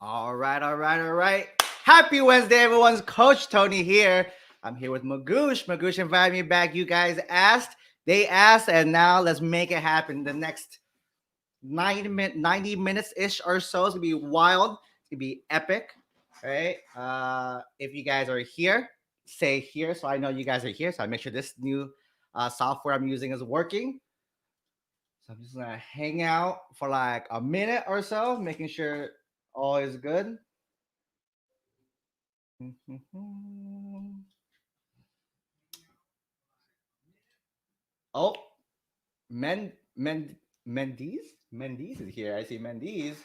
All right, all right, all right. Happy Wednesday, everyone's Coach Tony here. I'm here with Magoosh. Magoosh invited me back. You guys asked, they asked, and now let's make it happen. The next 90 minutes ish or so is gonna be wild. It's gonna be epic, right? If you guys are here, say here, so I know you guys are here. So I make sure this new software I'm using is working. So I'm just gonna hang out for like a minute or so, making sure all is good. Oh, Men Men Mendes is here. I see Mendes.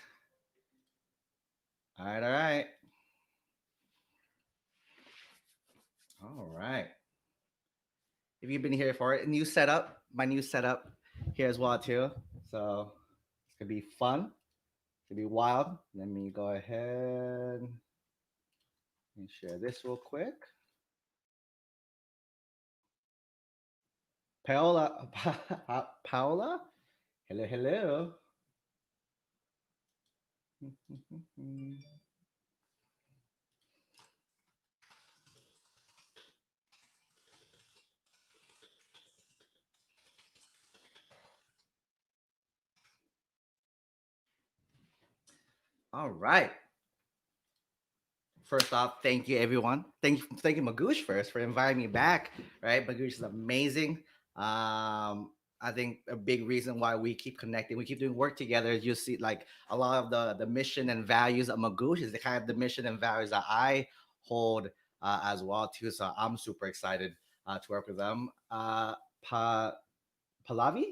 All right, all right, all right. If you've been here for it, new setup, my new setup here as well too. So it's gonna be fun. It's gonna be wild. Let me go ahead and share this real quick. Paola, Paola, hello, hello. All right. First off, thank you everyone. Thank you Magoosh first for inviting me back. Right, Magoosh is amazing. I think a big reason why we keep connecting, we keep doing work together. Is you see, like a lot of the mission and values of Magoosh is the kind of the mission and values that I hold as well too. So I'm super excited to work with them. Pa Pallavi,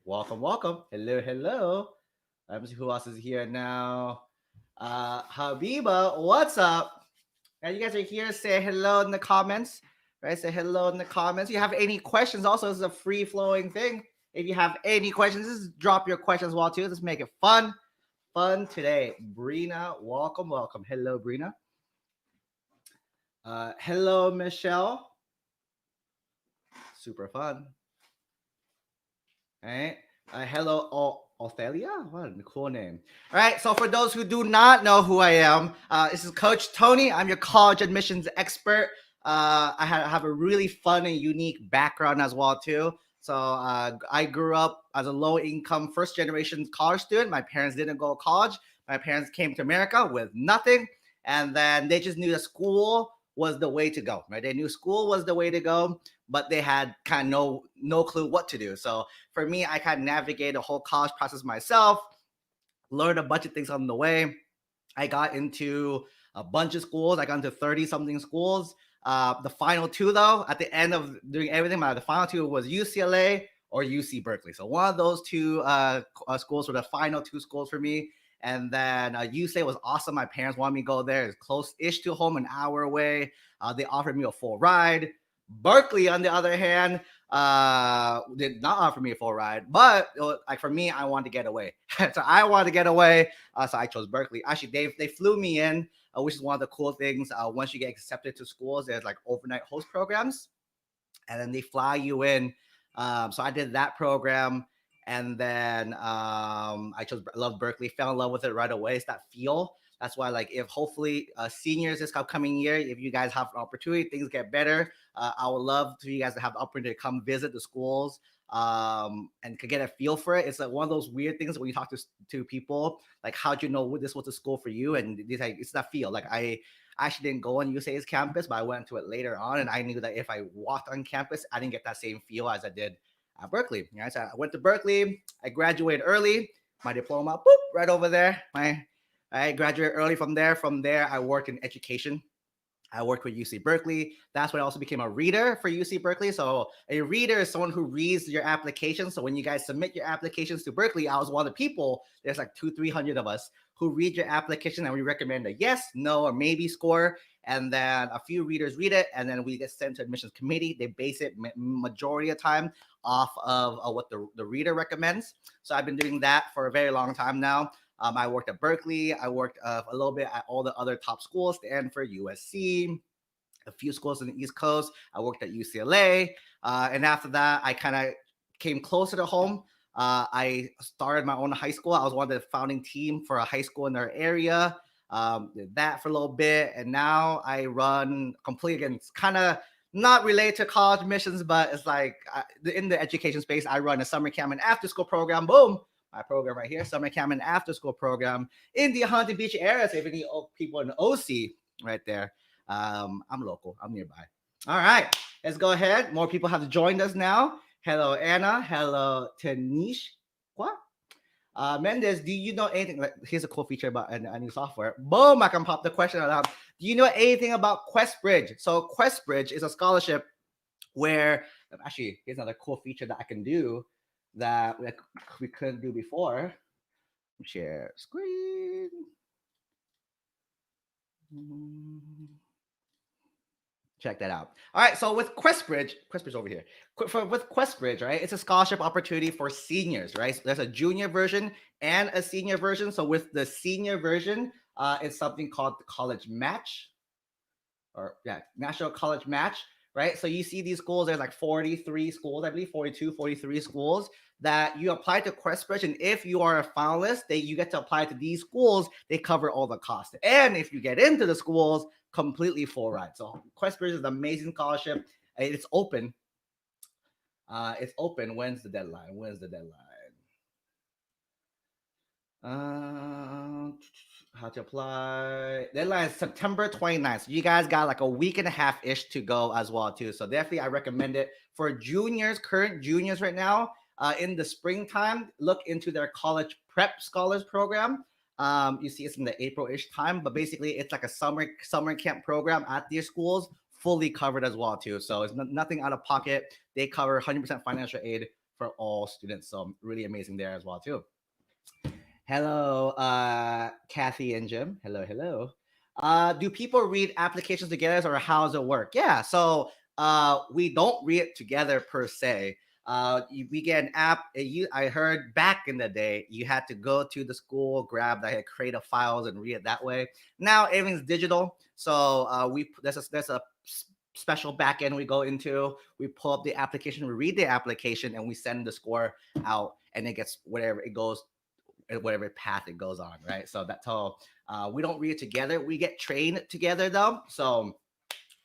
welcome, welcome. Hello, hello. Let me see who else is here now. Habiba, what's up? And you guys are here. Say hello in the comments. Right? Say hello in the comments. If you have any questions, also, this is a free flowing thing. If you have any questions, just drop your questions as well too. Let's make it fun. Fun today. Brina, welcome, welcome. Hello, Brina. Hello, Michelle. Super fun. All right. Hello, Othelia. What a cool name. All right. So, for those who do not know who I am, this is Coach Tony. I'm your college admissions expert. Have a really fun and unique background as well too. So, I grew up as a low income first generation college student. My parents didn't go to college. My parents came to America with nothing, and then they just knew that school was the way to go. Right? They knew school was the way to go, but they had kind of no clue what to do. So for me, I kind of navigated the whole college process myself, learned a bunch of things on the way. I got into a bunch of schools. I got into 30 something schools. The final two, though, at the end of doing everything, the final two was UCLA or UC Berkeley. So one of those two schools were the final two schools for me. And then UCLA was awesome. My parents wanted me to go there. It's close-ish to home, an hour away. They offered me a full ride. Berkeley, on the other hand, did not offer me a full ride, but like for me, I wanted to get away. So I wanted to get away, so I chose Berkeley. Actually, they flew me in, which is one of the cool things. Once you get accepted to schools, there's like overnight host programs, and then they fly you in. So I did that program, and then I love Berkeley, fell in love with it right away. It's that feel. That's why, like, if hopefully seniors this upcoming year, if you guys have an opportunity, things get better. I would love for you guys to have the opportunity to come visit the schools and could get a feel for it. It's like one of those weird things when you talk to people, like, how'd you know this was a school for you? And it's that feel. Like, I actually didn't go on USA's campus, but I went to it later on, and I knew that if I walked on campus, I didn't get that same feel as I did at Berkeley. Right? So I went to Berkeley. I graduated early. My diploma, boop, right over there. I graduated early from there. From there, I worked in education. I worked with UC Berkeley. That's when I also became a reader for UC Berkeley. So a reader is someone who reads your application. So when you guys submit your applications to Berkeley, I was one of the people. There's like 300 of us who read your application, and we recommend a yes, no, or maybe score. And then a few readers read it, and then we get sent to admissions committee. They base it majority of time off of what the reader recommends. So I've been doing that for a very long time now. I worked at Berkeley. I worked a little bit at all the other top schools, Stanford, USC, a few schools in the East Coast. I worked at UCLA. And after that, I kind of came closer to home. I started my own high school. I was one of the founding team for a high school in our area. Did that for a little bit, and now I run completely again. It's kind of not related to college missions, but it's like in the education space, I run a summer camp and after school program. Boom, my program right here, summer camp and after school program in the Huntington Beach area. So if any people in the OC right there, I'm local, I'm nearby. All right, let's go ahead. More people have joined us now. Hello, Anna. Hello, Tanish. What? Mendez, do you know anything? Like, here's a cool feature about a new software. Boom! I can pop the question out. Do you know anything about QuestBridge? So QuestBridge is a scholarship where actually here's another cool feature that I can do that we couldn't do before. Share screen. Check that out. All right, so with QuestBridge over here. With QuestBridge, right, it's a scholarship opportunity for seniors, right? So there's a junior version and a senior version. So with the senior version, it's something called the College Match, or National College Match, right? So you see these schools, there's like 43 schools, I believe 42, 43 schools that you apply to QuestBridge, and if you are a finalist, you get to apply to these schools. They cover all the costs, and if you get into the schools, completely full ride. So QuestBridge is an amazing scholarship. It's open. It's open. When's the deadline? How to apply? Deadline is September 29th. So you guys got like a week and a half ish to go as well too. So definitely I recommend it for juniors, current juniors right now. In the springtime, look into their college prep scholars program. You see it's in the April-ish time, but basically it's like a summer camp program at these schools, fully covered as well too. So it's nothing out of pocket. They cover 100% financial aid for all students. So really amazing there as well too. Hello, Kathy and Jim. Hello. Do people read applications together, or how does it work? Yeah, so we don't read it together per se. We get an app. I heard back in the day you had to go to the school, grab the creative files, and read it that way. Now everything's digital, so there's a special backend we go into. We pull up the application, we read the application, and we send the score out, and it gets whatever it goes, whatever path it goes on, right? So that's how we don't read it together. We get trained together though, so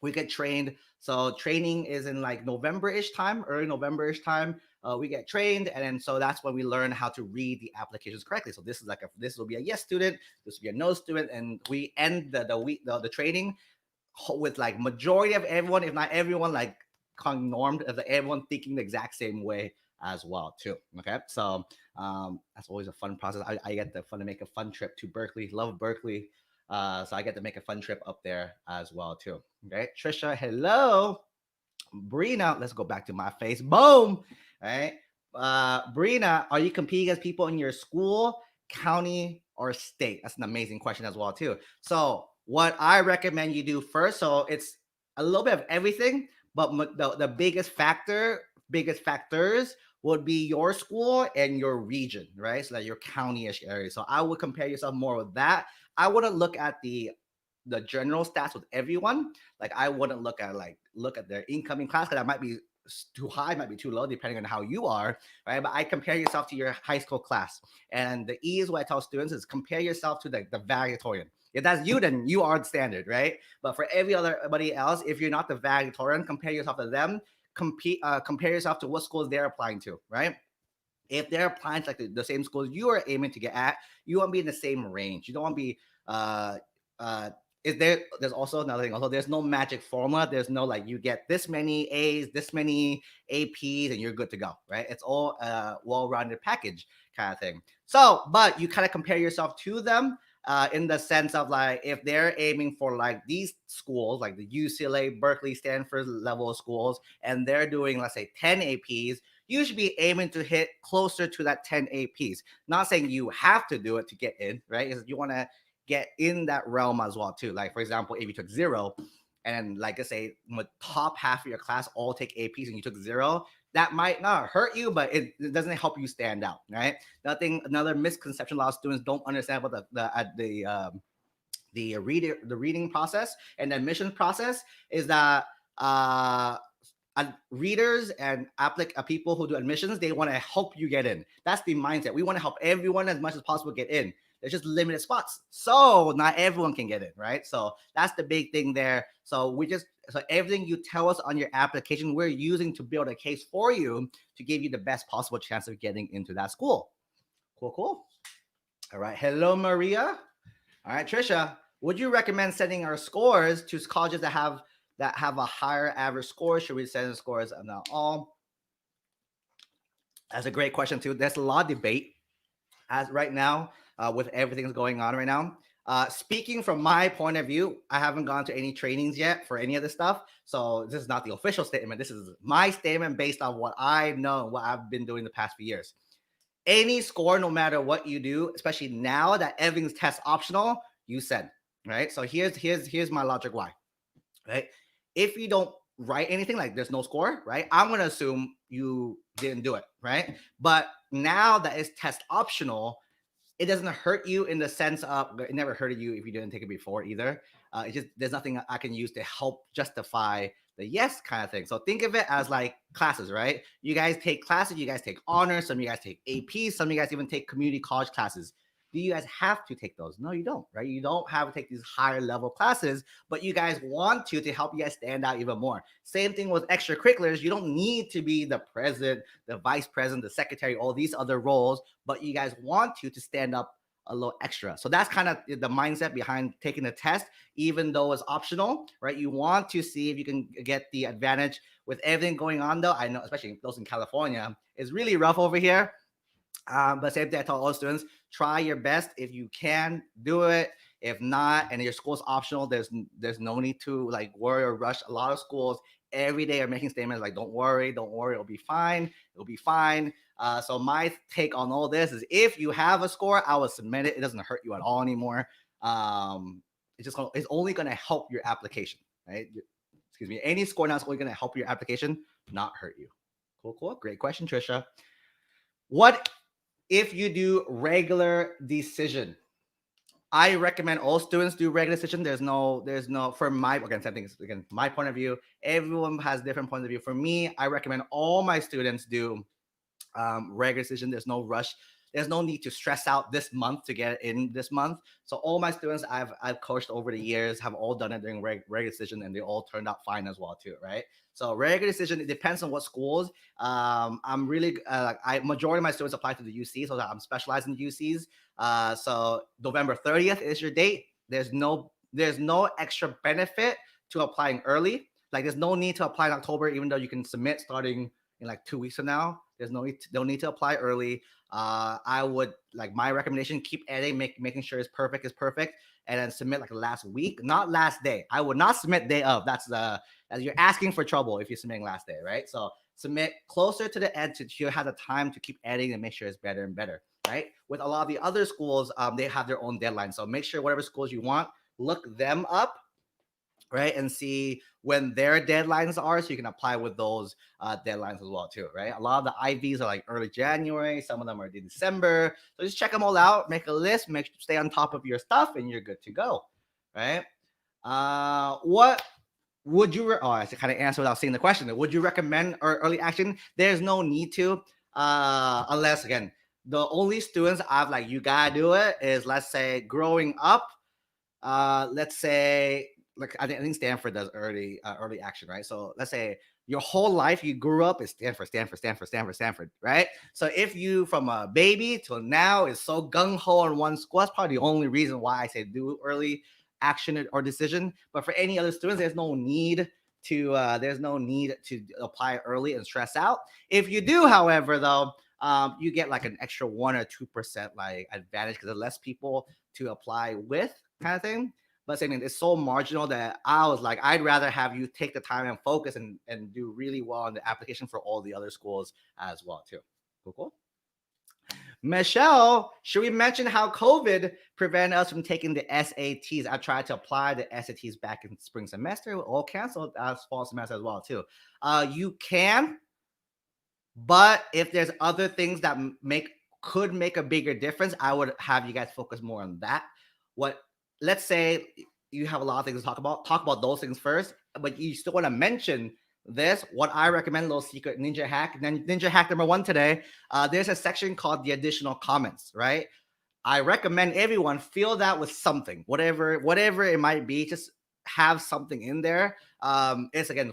we get trained. So training is in like November-ish time, early November-ish time. We get trained, and then so that's when we learn how to read the applications correctly. So this is like this will be a yes student, this will be a no student, and we end the training with like majority of everyone, if not everyone, like normed of everyone thinking the exact same way as well too. Okay, so that's always a fun process. I get the fun to make a fun trip to Berkeley. Love Berkeley. So I get to make a fun trip up there as well too. Okay, Trisha, hello. Brina, let's go back to my face. Boom. All right. Brina, are you competing against people in your school, county, or state? That's an amazing question as well too. So what I recommend you do first, so it's a little bit of everything, but the biggest factors would be your school and your region, right? So that your county-ish area. So I would compare yourself more with that. I wouldn't look at the general stats with everyone. Like I wouldn't look at their incoming class, because that might be too high, might be too low, depending on how you are, right? But I compare yourself to your high school class. And the E is what I tell students is compare yourself to the valedictorian. If that's you, then you are the standard, right? But for everybody else, if you're not the valedictorian, compare yourself to them. Compare yourself to what schools they're applying to, right? If they're applying to like the same schools you are aiming to get at, you want to be in the same range. You don't want to be there's also another thing. Also, there's no magic formula. There's no like you get this many A's, this many APs, and you're good to go, right? It's all a well-rounded package kind of thing. So, but you kind of compare yourself to them in the sense of like if they're aiming for like these schools, like the UCLA, Berkeley, Stanford level of schools, and they're doing, let's say, 10 APs, you should be aiming to hit closer to that 10 APs. Not saying you have to do it to get in, right? You want to get in that realm as well too. Like for example, if you took 0, and like I say, the top half of your class all take APs and you took 0, that might not hurt you, but it doesn't help you stand out, right? Another misconception a lot of students don't understand about the reading process and the admission process is that readers and people who do admissions, they want to help you get in. That's the mindset. We want to help everyone as much as possible get in. There's just limited spots. So not everyone can get in, right? So that's the big thing there. So everything you tell us on your application, we're using to build a case for you to give you the best possible chance of getting into that school. Cool. All right. Hello, Maria. All right, Trisha. Would you recommend sending our scores to colleges that have a higher average score? Should we send scores on all? That's a great question too. There's a lot of debate as right now with everything that's going on right now. Speaking from my point of view, I haven't gone to any trainings yet for any of this stuff. So this is not the official statement. This is my statement based on what I know, what I've been doing the past few years. Any score, no matter what you do, especially now that everything's test optional, you send, right? So here's my logic why, right? If you don't write anything, like there's no score, right? I'm going to assume you didn't do it, right? But now that it's test optional, it doesn't hurt you in the sense of, it never hurted you if you didn't take it before either. It just, there's nothing I can use to help justify the yes kind of thing. So think of it as like classes, right? You guys take classes, you guys take honors, some of you guys take AP, some of you guys even take community college classes. Do you guys have to take those? No, you don't, right? You don't have to take these higher level classes, but you guys want to help you guys stand out even more. Same thing with extracurriculars. You don't need to be the president, the vice president, the secretary, all these other roles, but you guys want to stand up a little extra. So that's kind of the mindset behind taking the test, even though it's optional, right? You want to see if you can get the advantage with everything going on though. I know, especially those in California, it's really rough over here. But same thing I tell all students, try your best. If you can, do it. If not, and your school's optional, there's no need to like worry or rush. A lot of schools every day are making statements like, don't worry, it'll be fine. So my take on all this is if you have a score, I will submit it. It doesn't hurt you at all anymore. It's only going to help your application, right? Excuse me. Any score now is only going to help your application, not hurt you. Cool. Great question, Trisha. What if you do regular decision? I recommend all students do regular decision. There's no from my my point of view. Everyone has different points of view. For me, I recommend all my students do regular decision. There's no rush. There's no need to stress out this month to get in this month. So all my students I've coached over the years have all done it during regular decision, and they all turned out fine as well too, right? So regular decision, it depends on what schools. I'm really majority of my students apply to the UC, so I'm specialized in UCs. So November 30th is your date. There's no extra benefit to applying early. Like there's no need to apply in October, even though you can submit starting in like 2 weeks from now. There's no need to apply early. I would my recommendation, keep editing, making sure it's perfect, and then submit like last week, not last day. I would not submit day of. That's you're asking for trouble if you're submitting last day, right? So submit closer to the end to have the time to keep editing and make sure it's better and better, right? With a lot of the other schools, they have their own deadlines. So make sure whatever schools you want, look them up, right, and see when their deadlines are, so you can apply with those deadlines as well too, right? A lot of the IVs are like early January, some of them are in December, so just check them all out, make a list, stay on top of your stuff, and you're good to go, right? What would you I kind of answer without seeing the question. Would you recommend early action? There's no need to, unless again, the only students I've you gotta do it is, let's say growing up, let's say I think Stanford does early action, right? So let's say your whole life you grew up is Stanford, right? So if you from a baby till now is so gung-ho on one school, that's probably the only reason why I say do early action or decision. But for any other students, there's no need to apply early and stress out. If you do, however, though, you get an extra 1 or 2% advantage because there's less people to apply with, kind of thing. But saying it's so marginal that I was I'd rather have you take the time and focus and do really well on the application for all the other schools as well too. Cool. Michelle, should we mention how COVID prevented us from taking the SATs? I tried to apply the SATs back in spring semester, all canceled as fall semester as well too. You can, but if there's other things that could make a bigger difference, I would have you guys focus more on that. Let's say you have a lot of things to talk about those things first, but you still want to mention this. What I recommend, a little secret ninja hack. Then ninja hack number 1 today. There's a section called the additional comments, right? I recommend everyone fill that with something, whatever it might be. Just have something in there. It's again,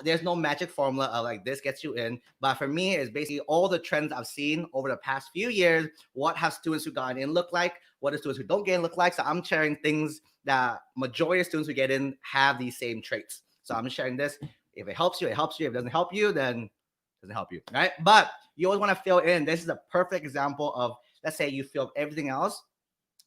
there's no magic formula of like this gets you in, but for me, it's basically all the trends I've seen over the past few years. What have students who got in look like? What do students who don't get in look like? So I'm sharing things that majority of students who get in have these same traits. So I'm sharing this. If it helps you, it helps you. If it doesn't help you, then it doesn't help you, right? But you always want to fill in. This is a perfect example of, let's say you filled everything else,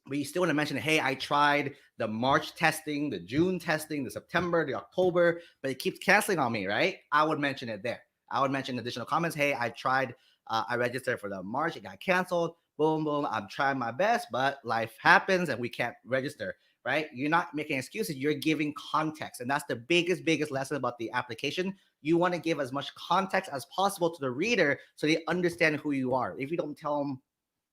but you still want to mention, hey, I tried the March testing, the June testing, the September, the October, but it keeps canceling on me, right? I would mention it there. I would mention additional comments. Hey, I tried, I registered for the March, it got canceled. Boom, boom. I'm trying my best, but life happens and we can't register, right? You're not making excuses. You're giving context. And that's the biggest lesson about the application. You want to give as much context as possible to the reader so they understand who you are. If you don't tell them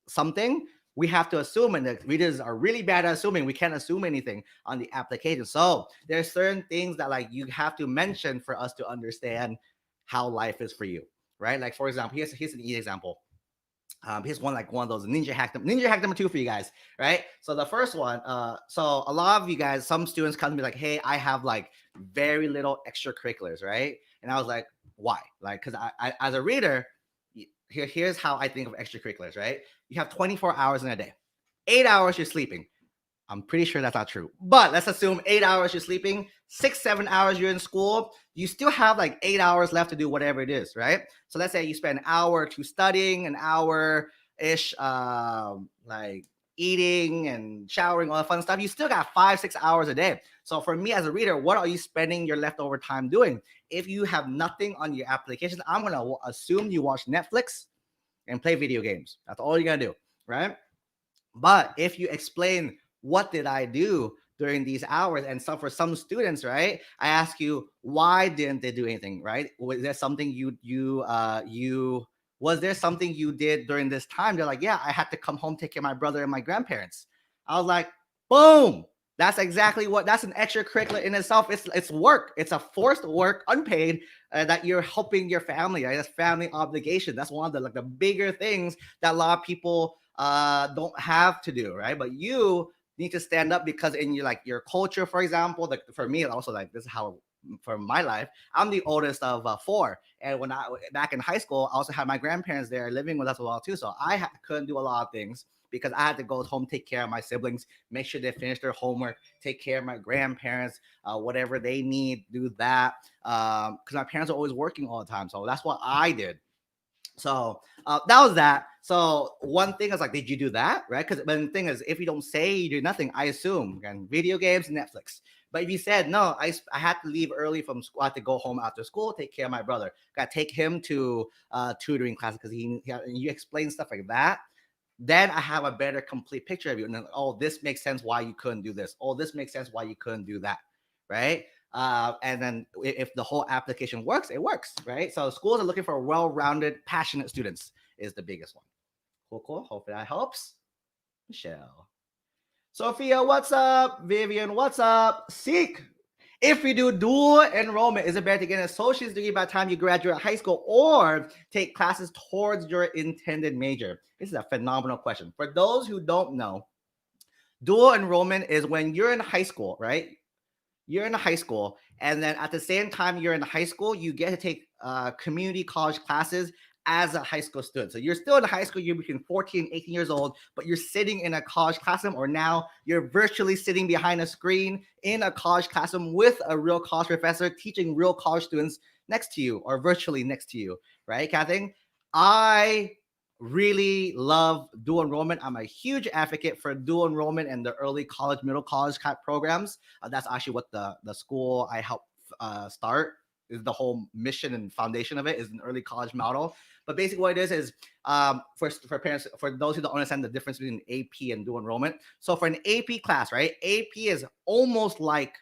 something, we have to assume, and the readers are really bad at assuming. We can't assume anything on the application. So there's certain things that like you have to mention for us to understand how life is for you, right? Like for example, here's an easy example. Here's one of those ninja hack number 2 for you guys, right? So the first one, so a lot of you guys, some students come to me like, hey, I have like very little extracurriculars, right? And I was like, why? Like, because I as a reader, here's how I think of extracurriculars, right? You have 24 hours in a day. 8 hours you're sleeping. I'm pretty sure that's not true. But let's assume 8 hours you're sleeping, 6-7 hours you're in school. You still have like 8 hours left to do whatever it is, right? So let's say you spend an hour or two studying, an hour-ish like eating and showering, all that fun stuff. You still got 5-6 hours a day. So for me as a reader, what are you spending your leftover time doing? If you have nothing on your application, I'm going to assume you watch Netflix and play video games. That's all you're going to do, right? But if you explain, what did I do during these hours? And so for some students, right, I ask you, why didn't they do anything, right? Was there something was there something you did during this time? They're like, yeah, I had to come home, take care of my brother and my grandparents. I was like, boom. That's exactly that's an extracurricular in itself. It's work. It's a forced work, unpaid, that you're helping your family. Right? That's family obligation. That's one of the bigger things that a lot of people don't have to do, right? But you need to stand up because in your culture, for example, like for me, also like this is how for my life, I'm the oldest of 4, and when I back in high school, I also had my grandparents there living with us a lot too, so I couldn't do a lot of things because I had to go home, take care of my siblings, make sure they finish their homework, take care of my grandparents, whatever they need, do that. Because my parents are always working all the time, so that's what I did. So that was that. So one thing is like, did you do that? Right? Because the thing is, if you don't say you do nothing, I assume again, video games, Netflix. But if you said no, I had to leave early from school. I had to go home after school, take care of my brother. Got to take him to tutoring classes because you explain stuff like that. Then I have a better complete picture of you. And then, oh, this makes sense why you couldn't do this. Oh, this makes sense why you couldn't do that. Right? And then if the whole application works, it works, right? So schools are looking for well-rounded, passionate students is the biggest one. Cool. Hopefully that helps. Michelle. Sophia, what's up? Vivian, what's up? Seek. If you do dual enrollment, is it better to get an associate's degree by the time you graduate high school or take classes towards your intended major? This is a phenomenal question. For those who don't know, dual enrollment is when you're in high school, right? You're in high school, and then at the same time you're in high school, you get to take community college classes as a high school student. So you're still in high school, you're between 14 18 years old, but you're sitting in a college classroom, or now you're virtually sitting behind a screen in a college classroom with a real college professor teaching real college students next to you or virtually next to you, right, Kathy? I really love dual enrollment. I'm a huge advocate for dual enrollment and the early college, middle college type programs. That's actually what the school I helped start is the whole mission and foundation of it is an early college model. But basically what it is for parents, for those who don't understand the difference between AP and dual enrollment. So for an AP class, right? AP is almost like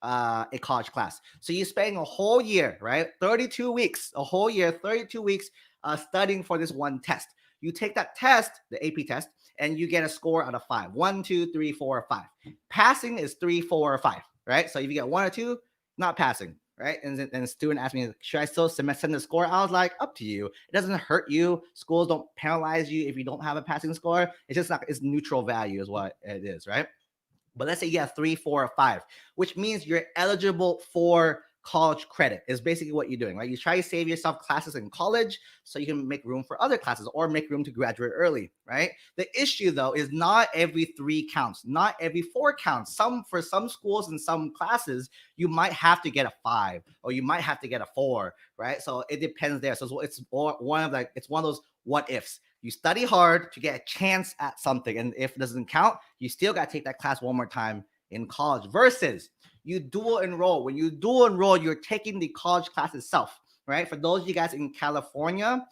a college class. So you're spending a whole year, right? 32 weeks, a whole year, 32 weeks studying for this one test. You take that test, the AP test, and you get a score out of 5. 1, 2, 3, 4, 5. Passing is 3, 4, or 5, right? So if you get 1 or 2, not passing, right? And a student asked me, should I still send the score? I was like, up to you. It doesn't hurt you. Schools don't penalize you if you don't have a passing score. It's just not, it's neutral value is what it is, right? But let's say you have 3, 4, or 5, which means you're eligible for college credit is basically what you're doing, right? You try to save yourself classes in college so you can make room for other classes or make room to graduate early, right? The issue though is not every 3 counts, not every 4 counts. For some schools and some classes, you might have to get a 5 or you might have to get a 4, right? So it depends there. So it's one of those what ifs. You study hard to get a chance at something, and if it doesn't count, you still got to take that class one more time in college. Versus you dual enroll. When you dual enroll, you're taking the college class itself, right? For those of you guys in California,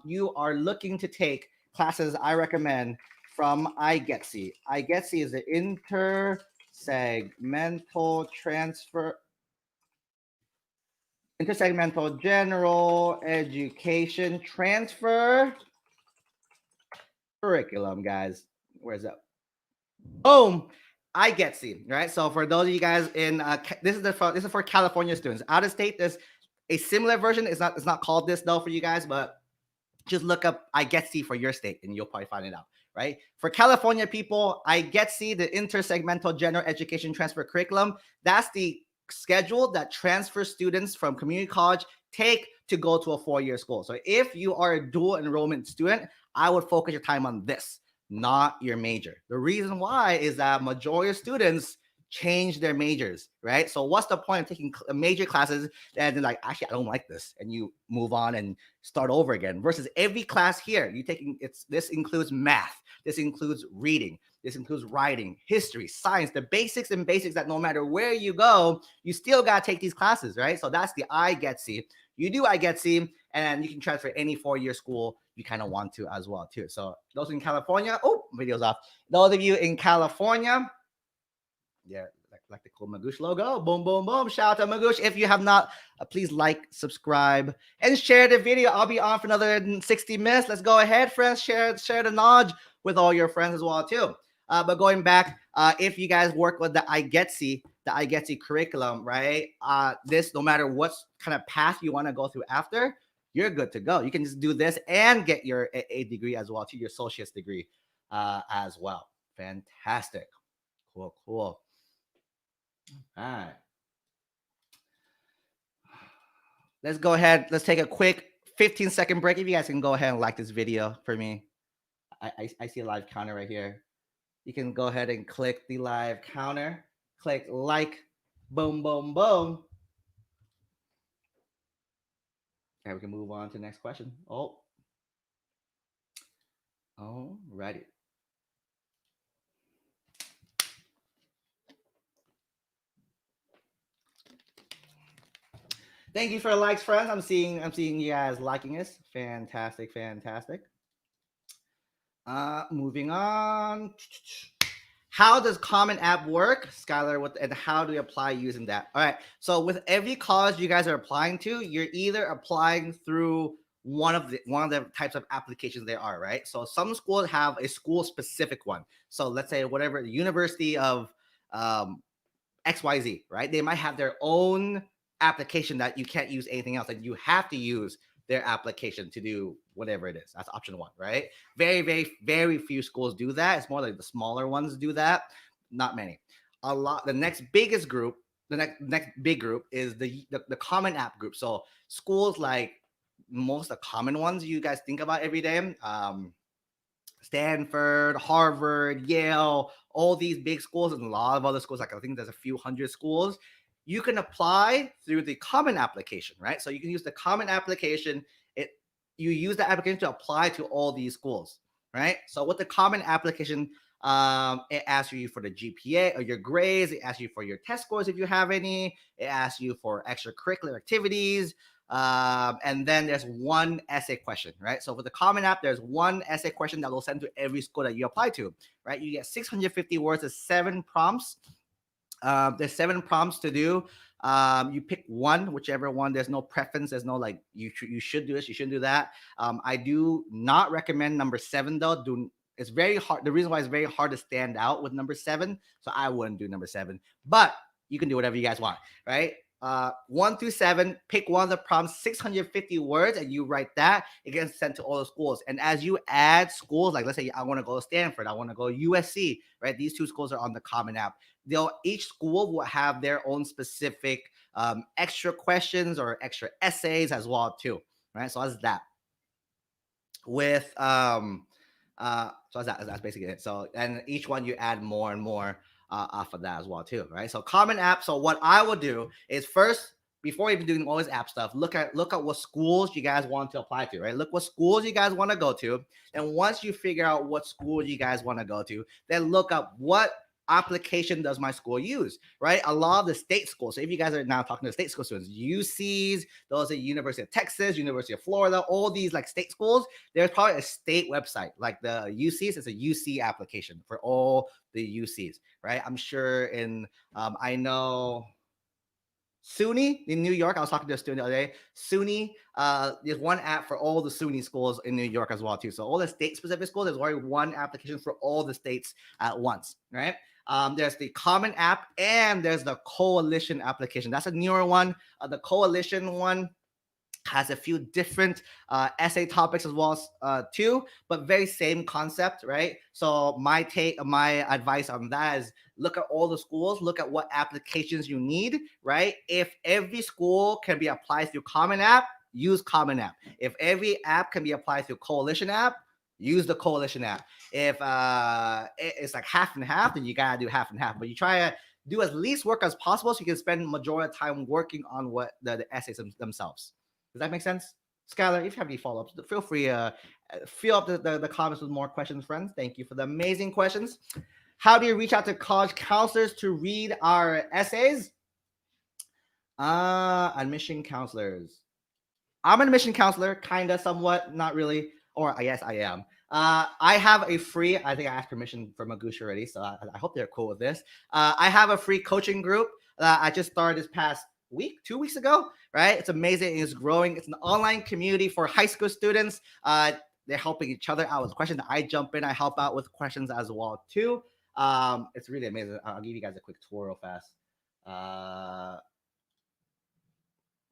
you are looking to take classes I recommend from iGetsy. iGetsy is the intersegmental general education transfer curriculum, guys. Where's that? Boom. iGetsy, right? So for those of you guys in this is for California students. Out of state, there's a similar version. It's not called this though for you guys, but just look up iGetsy for your state and you'll probably find it out, right? For California people, iGetsy, the intersegmental general education transfer curriculum, that's the schedule that transfer students from community college take to go to a 4-year school. So if you are a dual enrollment student, I would focus your time on this, not your major. The reason why is that majority of students change their majors, right? So what's the point of taking major classes and then like, actually, I don't like this, and you move on and start over again? Versus every class here, this includes math, this includes reading, this includes writing, history, science, the basics that no matter where you go, you still got to take these classes, right? So that's the iGetsy. You do iGetsy, and you can transfer any 4-year school you kind of want to as well too. So those in California, video's off. Those of you in California, yeah, like the cool Magoosh logo. Boom, boom, boom. Shout out to Magoosh. If you have not, please like, subscribe, and share the video. I'll be on for another 60 minutes. Let's go ahead, friends. Share the knowledge with all your friends as well too. But going back, if you guys work with the iGetsy curriculum, right? This, no matter what kind of path you want to go through after, you're good to go. You can just do this and get your A degree as well, to your associate's degree as well. Fantastic. Cool. All right. Let's go ahead. Let's take a quick 15-second break. If you guys can go ahead and like this video for me. I see a live counter right here. You can go ahead and click the live counter. Click like. Boom, boom, boom. Okay, we can move on to the next question. Alrighty. Thank you for the likes, friends. I'm seeing you guys liking this. Fantastic. Moving on. How does Common App work, Skylar? And how do we apply using that? All right. So with every college you guys are applying to, you're either applying through one of the types of applications there are, right? So some schools have a school specific one. So let's say whatever the University of XYZ, right? They might have their own application that you can't use anything else, and you have to use their application to do whatever it is. That's option 1, right? Very, very, very few schools do that. It's more like the smaller ones do that. Not many. The next biggest group, the next big group is the Common App group. So schools like most of the common ones you guys think about every day, Stanford, Harvard, Yale, all these big schools, and a lot of other schools, like I think there's a few hundred schools. You can apply through the Common application, right? So you can use the Common application. You use the application to apply to all these schools, right? So with the Common application, it asks you for the GPA or your grades. It asks you for your test scores if you have any. It asks you for extracurricular activities. And then there's one essay question, right? So for the Common App, there's one essay question that will send to every school that you apply to, right? You get 650 words, there's 7 prompts. There's 7 prompts to do. You pick one, whichever one. There's no preference. There's no like you should do this, you shouldn't do that. I do not recommend number 7 though. It's very hard. The reason why it's very hard to stand out with number 7, so I wouldn't do number 7. But you can do whatever you guys want, right? 1 through 7, pick one of the prompts, 650 words, and you write that. It gets sent to all the schools. And as you add schools, like let's say I want to go to Stanford, I want to go to USC, right? These two schools are on the Common App. Each school will have their own specific extra questions or extra essays as well too, right? So that's that. With so that's basically it. So and each one you add more and more off of that as well too, right? So Common App. So what I will do is first, before even doing all this app stuff, look at what schools you guys want to apply to, right? Look what schools you guys want to go to, and once you figure out what schools you guys want to go to, then look up what application does my school use, right? A lot of the state schools. So if you guys are now talking to state school students, UCs, those are University of Texas, University of Florida, all these like state schools, there's probably a state website. Like the UCs, it's a UC application for all the UCs, right? I'm sure in I know SUNY in New York. I was talking to a student the other day. SUNY, there's one app for all the SUNY schools in New York as well too. So all the state-specific schools, there's already one application for all the states at once, right? There's the Common App and there's the Coalition application. That's a newer one. The Coalition one has a few different essay topics as well too, but very same concept, right? So my advice on that is look at all the schools, look at what applications you need, right? If every school can be applied through Common App, use Common App. If every app can be applied through Coalition App, use the Coalition App. If it's like half and half, then you gotta do half and half. But you try to do as least work as possible so you can spend majority of time working on what the essays themselves. Does that make sense? Skylar, if you have any follow-ups, feel free fill up the comments with more questions, friends. Thank you for the amazing questions. How do you reach out to college counselors to read our essays? Admission counselors. I'm an admission counselor, kind of, somewhat, not really. Or yes, I am. I have a free, I think I asked permission from Magoosh already, so I hope they're cool with this. I have a free coaching group I just started this past week, 2 weeks ago, right? It's amazing. It's growing. It's an online community for high school students. They're helping each other out with questions. I jump in, I help out with questions as well too. It's really amazing. I'll give you guys a quick tour real fast.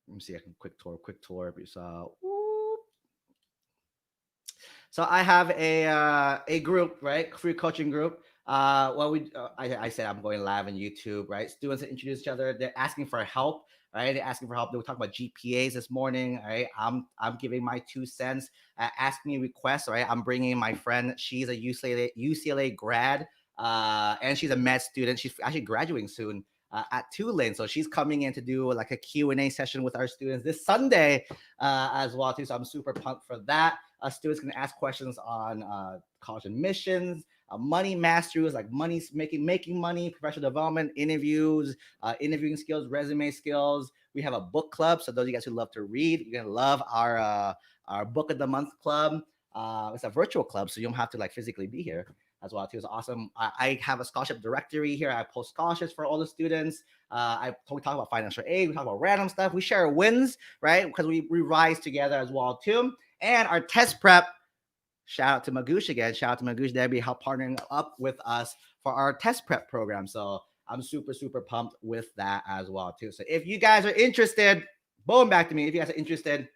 Let me see. I can quick tour. So I have a group, right? Free coaching group. I said I'm going live on YouTube, right? Students introduce each other. They're asking for help, right? They're asking for help. They were talking about GPAs this morning, right? I'm giving my 2 cents. Asking me requests, right? I'm bringing my friend. She's a UCLA grad, and she's a med student. She's actually graduating soon at Tulane, so she's coming in to do like a Q&A session with our students this Sunday as well too. So I'm super pumped for that. Students can ask questions on college admissions, money masteries, like making money, professional development, interviews, interviewing skills, resume skills. We have a book club, so those of you guys who love to read, you're gonna love our book of the month club. It's a virtual club, so you don't have to like physically be here as well too. It's awesome. I have a scholarship directory here. I post scholarships for all the students. We talk about financial aid. We talk about random stuff. We share wins, right? Because we rise together as well too. And our test prep. Shout out to Magoosh again. Shout out to Magoosh. They'll be partnering up with us for our test prep program. So I'm super, super pumped with that as well too. So if you guys are interested, boom, back to me. If you guys are interested,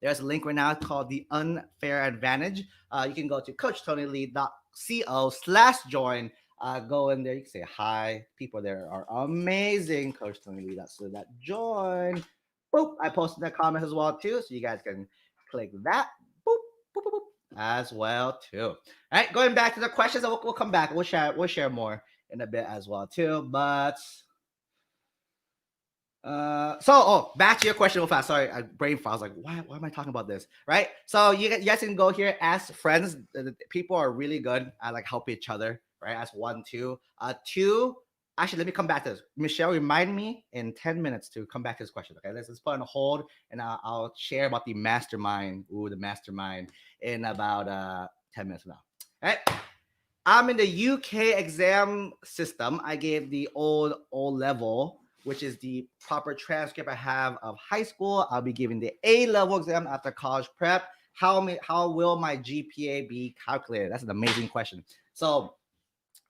there's a link right now called The Unfair Advantage. You can go to coachtonylee.co/join. Go in there. You can say hi. People there are amazing. coachtonylee.co/join. Boop. I posted that comment as well too, so you guys can click that. Boop, boop, boop, boop, as well too. All right, going back to the questions, we'll come back. We'll share more in a bit as well too. But back to your question real fast. Sorry, I brain froze. Like, why am I talking about this? Right? So you guys can go here, ask friends. People are really good at like helping each other. Right? That's 1, 2. 2. Actually, let me come back to this. Michelle, remind me in 10 minutes to come back to this question. Okay, let's put on hold, and I'll share about the mastermind. The mastermind in about 10 minutes from now. All right. I'm in the UK exam system. I gave the old O-level, which is the proper transcript I have of high school. I'll be giving the A-level exam after college prep. How will my GPA be calculated? That's an amazing question. So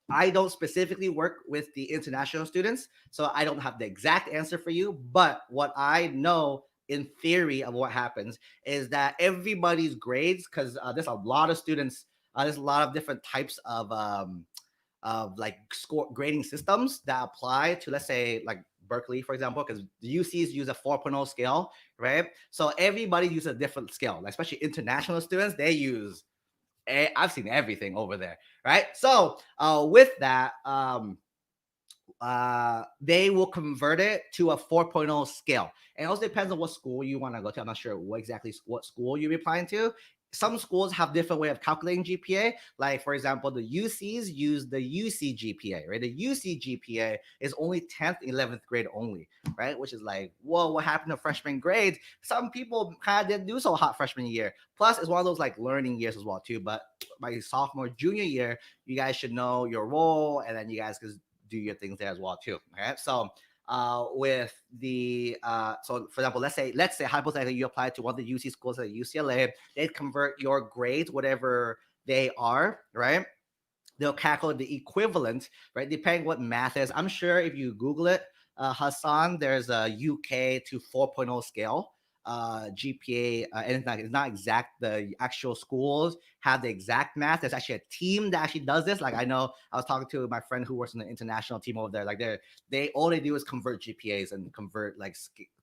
I don't specifically work with the international students, so I don't have the exact answer for you. But what I know in theory of what happens is that everybody's grades, because there's a lot of students, there's a lot of different types of like score grading systems that apply to, let's say, like Berkeley, for example, because the UCs use a 4.0 scale, right? So everybody uses a different scale, like especially international students, they use I've seen everything over there, right? So with that, they will convert it to a 4.0 scale. And it also depends on what school you want to go to. I'm not sure what school you're applying to. Some schools have different way of calculating GPA. Like, for example, the UCs use the UC GPA, right? The UC GPA is only 10th, 11th grade only, right? Which is like, whoa, what happened to freshman grades? Some people kind of didn't do so hot freshman year. Plus, it's one of those like learning years as well too. But by sophomore, junior year, you guys should know your role, and then you guys can do your things there as well too. Okay, so with the so for example, let's say hypothetically you apply to one of the UC schools at UCLA, they convert your grades, whatever they are, right? They'll calculate the equivalent, right? Depending what math is. I'm sure if you Google it, Hassan, there's a UK to 4.0 scale GPA, and it's not exact. The actual schools have the exact math. There's actually a team that actually does this. Like I know I was talking to my friend who works in the international team over there. Like they all they do is convert GPAs and convert like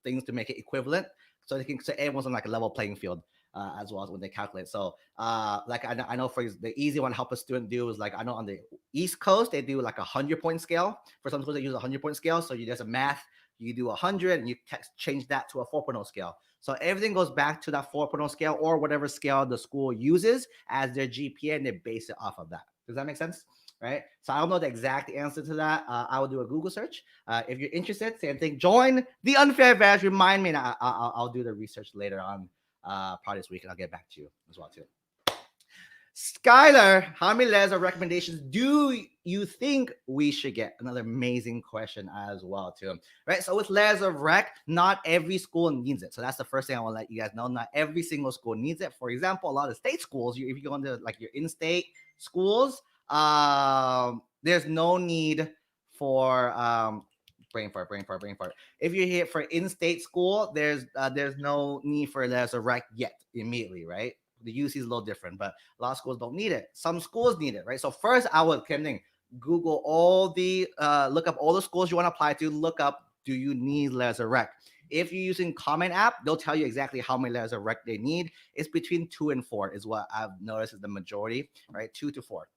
things to make it equivalent, so they can so everyone's on like a level playing field. As well as when they calculate. So, like I know for the easy one to help a student do is like I know on the East Coast they do like 100-point scale. For some schools they use 100-point scale. So there's a math, you do 100 and you change that to a 4.0 scale. So everything goes back to that 4.0 scale or whatever scale the school uses as their GPA, and they base it off of that. Does that make sense? Right. So I don't know the exact answer to that. I will do a Google search. If you're interested, same thing. Join the unfair advantage. Remind me, and I'll do the research later on probably this week, and I'll get back to you as well too. Skylar, how many letters of recommendations do you think we should get? Another amazing question as well too. Right. So with letters of rec, not every school needs it. So that's the first thing I want to let you guys know. Not every single school needs it. For example, a lot of state schools, if you go into like your in-state schools, there's no need for brain fart. If you're here for in-state school, there's no need for letters of rec yet immediately, right? The UC is a little different, but a lot of schools don't need it. Some schools need it, right? So first, I would Google all the look up all the schools you want to apply to. Look up, do you need letters of rec? If you're using Common App, they'll tell you exactly how many letters of rec they need. It's between 2 and 4 is what I've noticed is the majority, right? 2 to 4.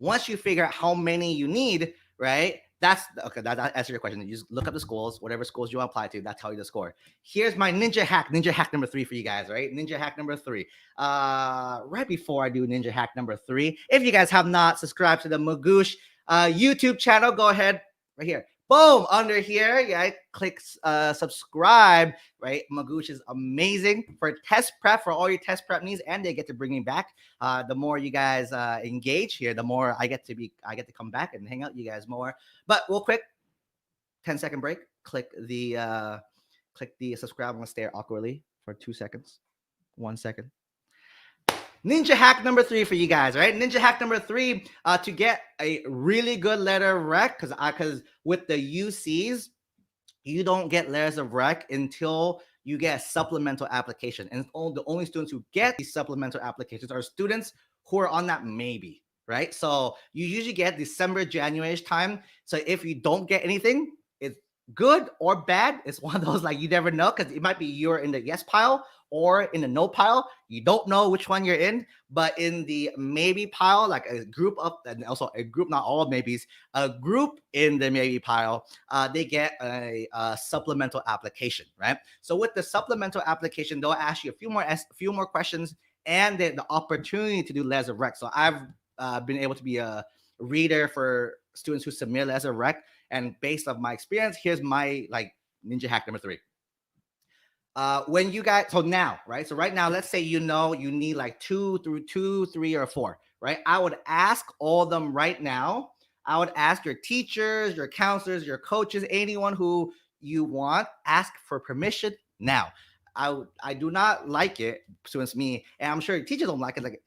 Once you figure out how many you need, right? That's okay. That answers your question. You just look up the schools, whatever schools you want to apply to. That's how you the score. Here's my ninja hack. Ninja hack number 3 for you guys, right? Ninja hack number 3. Right before I do ninja hack number 3, if you guys have not subscribed to the Magoosh YouTube channel, go ahead right here. Boom, under here, yeah, click subscribe, right? Magoosh is amazing for test prep, for all your test prep needs, and they get to bring me back. The more you guys engage here, the more I get to come back and hang out with you guys more. But real quick, 10-second break. Click the subscribe. I'm gonna stare awkwardly for 2 seconds. 1 second. Ninja hack number 3 for you guys, right? Ninja hack number 3 to get a really good letter of rec, because with the UCs, you don't get letters of rec until you get a supplemental application. And the only students who get these supplemental applications are students who are on that maybe, right? So you usually get December, January time. So if you don't get anything, it's good or bad. It's one of those like you never know, because it might be you're in the yes pile or in the no pile. You don't know which one you're in, but in the maybe pile, like a group of, and also a group, not all maybes, a group in the maybe pile, they get a supplemental application, right? So with the supplemental application, they'll ask you a few more questions, and the opportunity to do letters of rec. So I've been able to be a reader for students who submit letters of rec, and based on my experience, here's my like ninja hack number 3. When you guys, so now, right? So right now, let's say you need like 2 through 2, 3, or 4, right? I would ask all of them right now. I would ask your teachers, your counselors, your coaches, anyone who you want, ask for permission now. I do not like it. Students, me, and I'm sure teachers don't like it. Like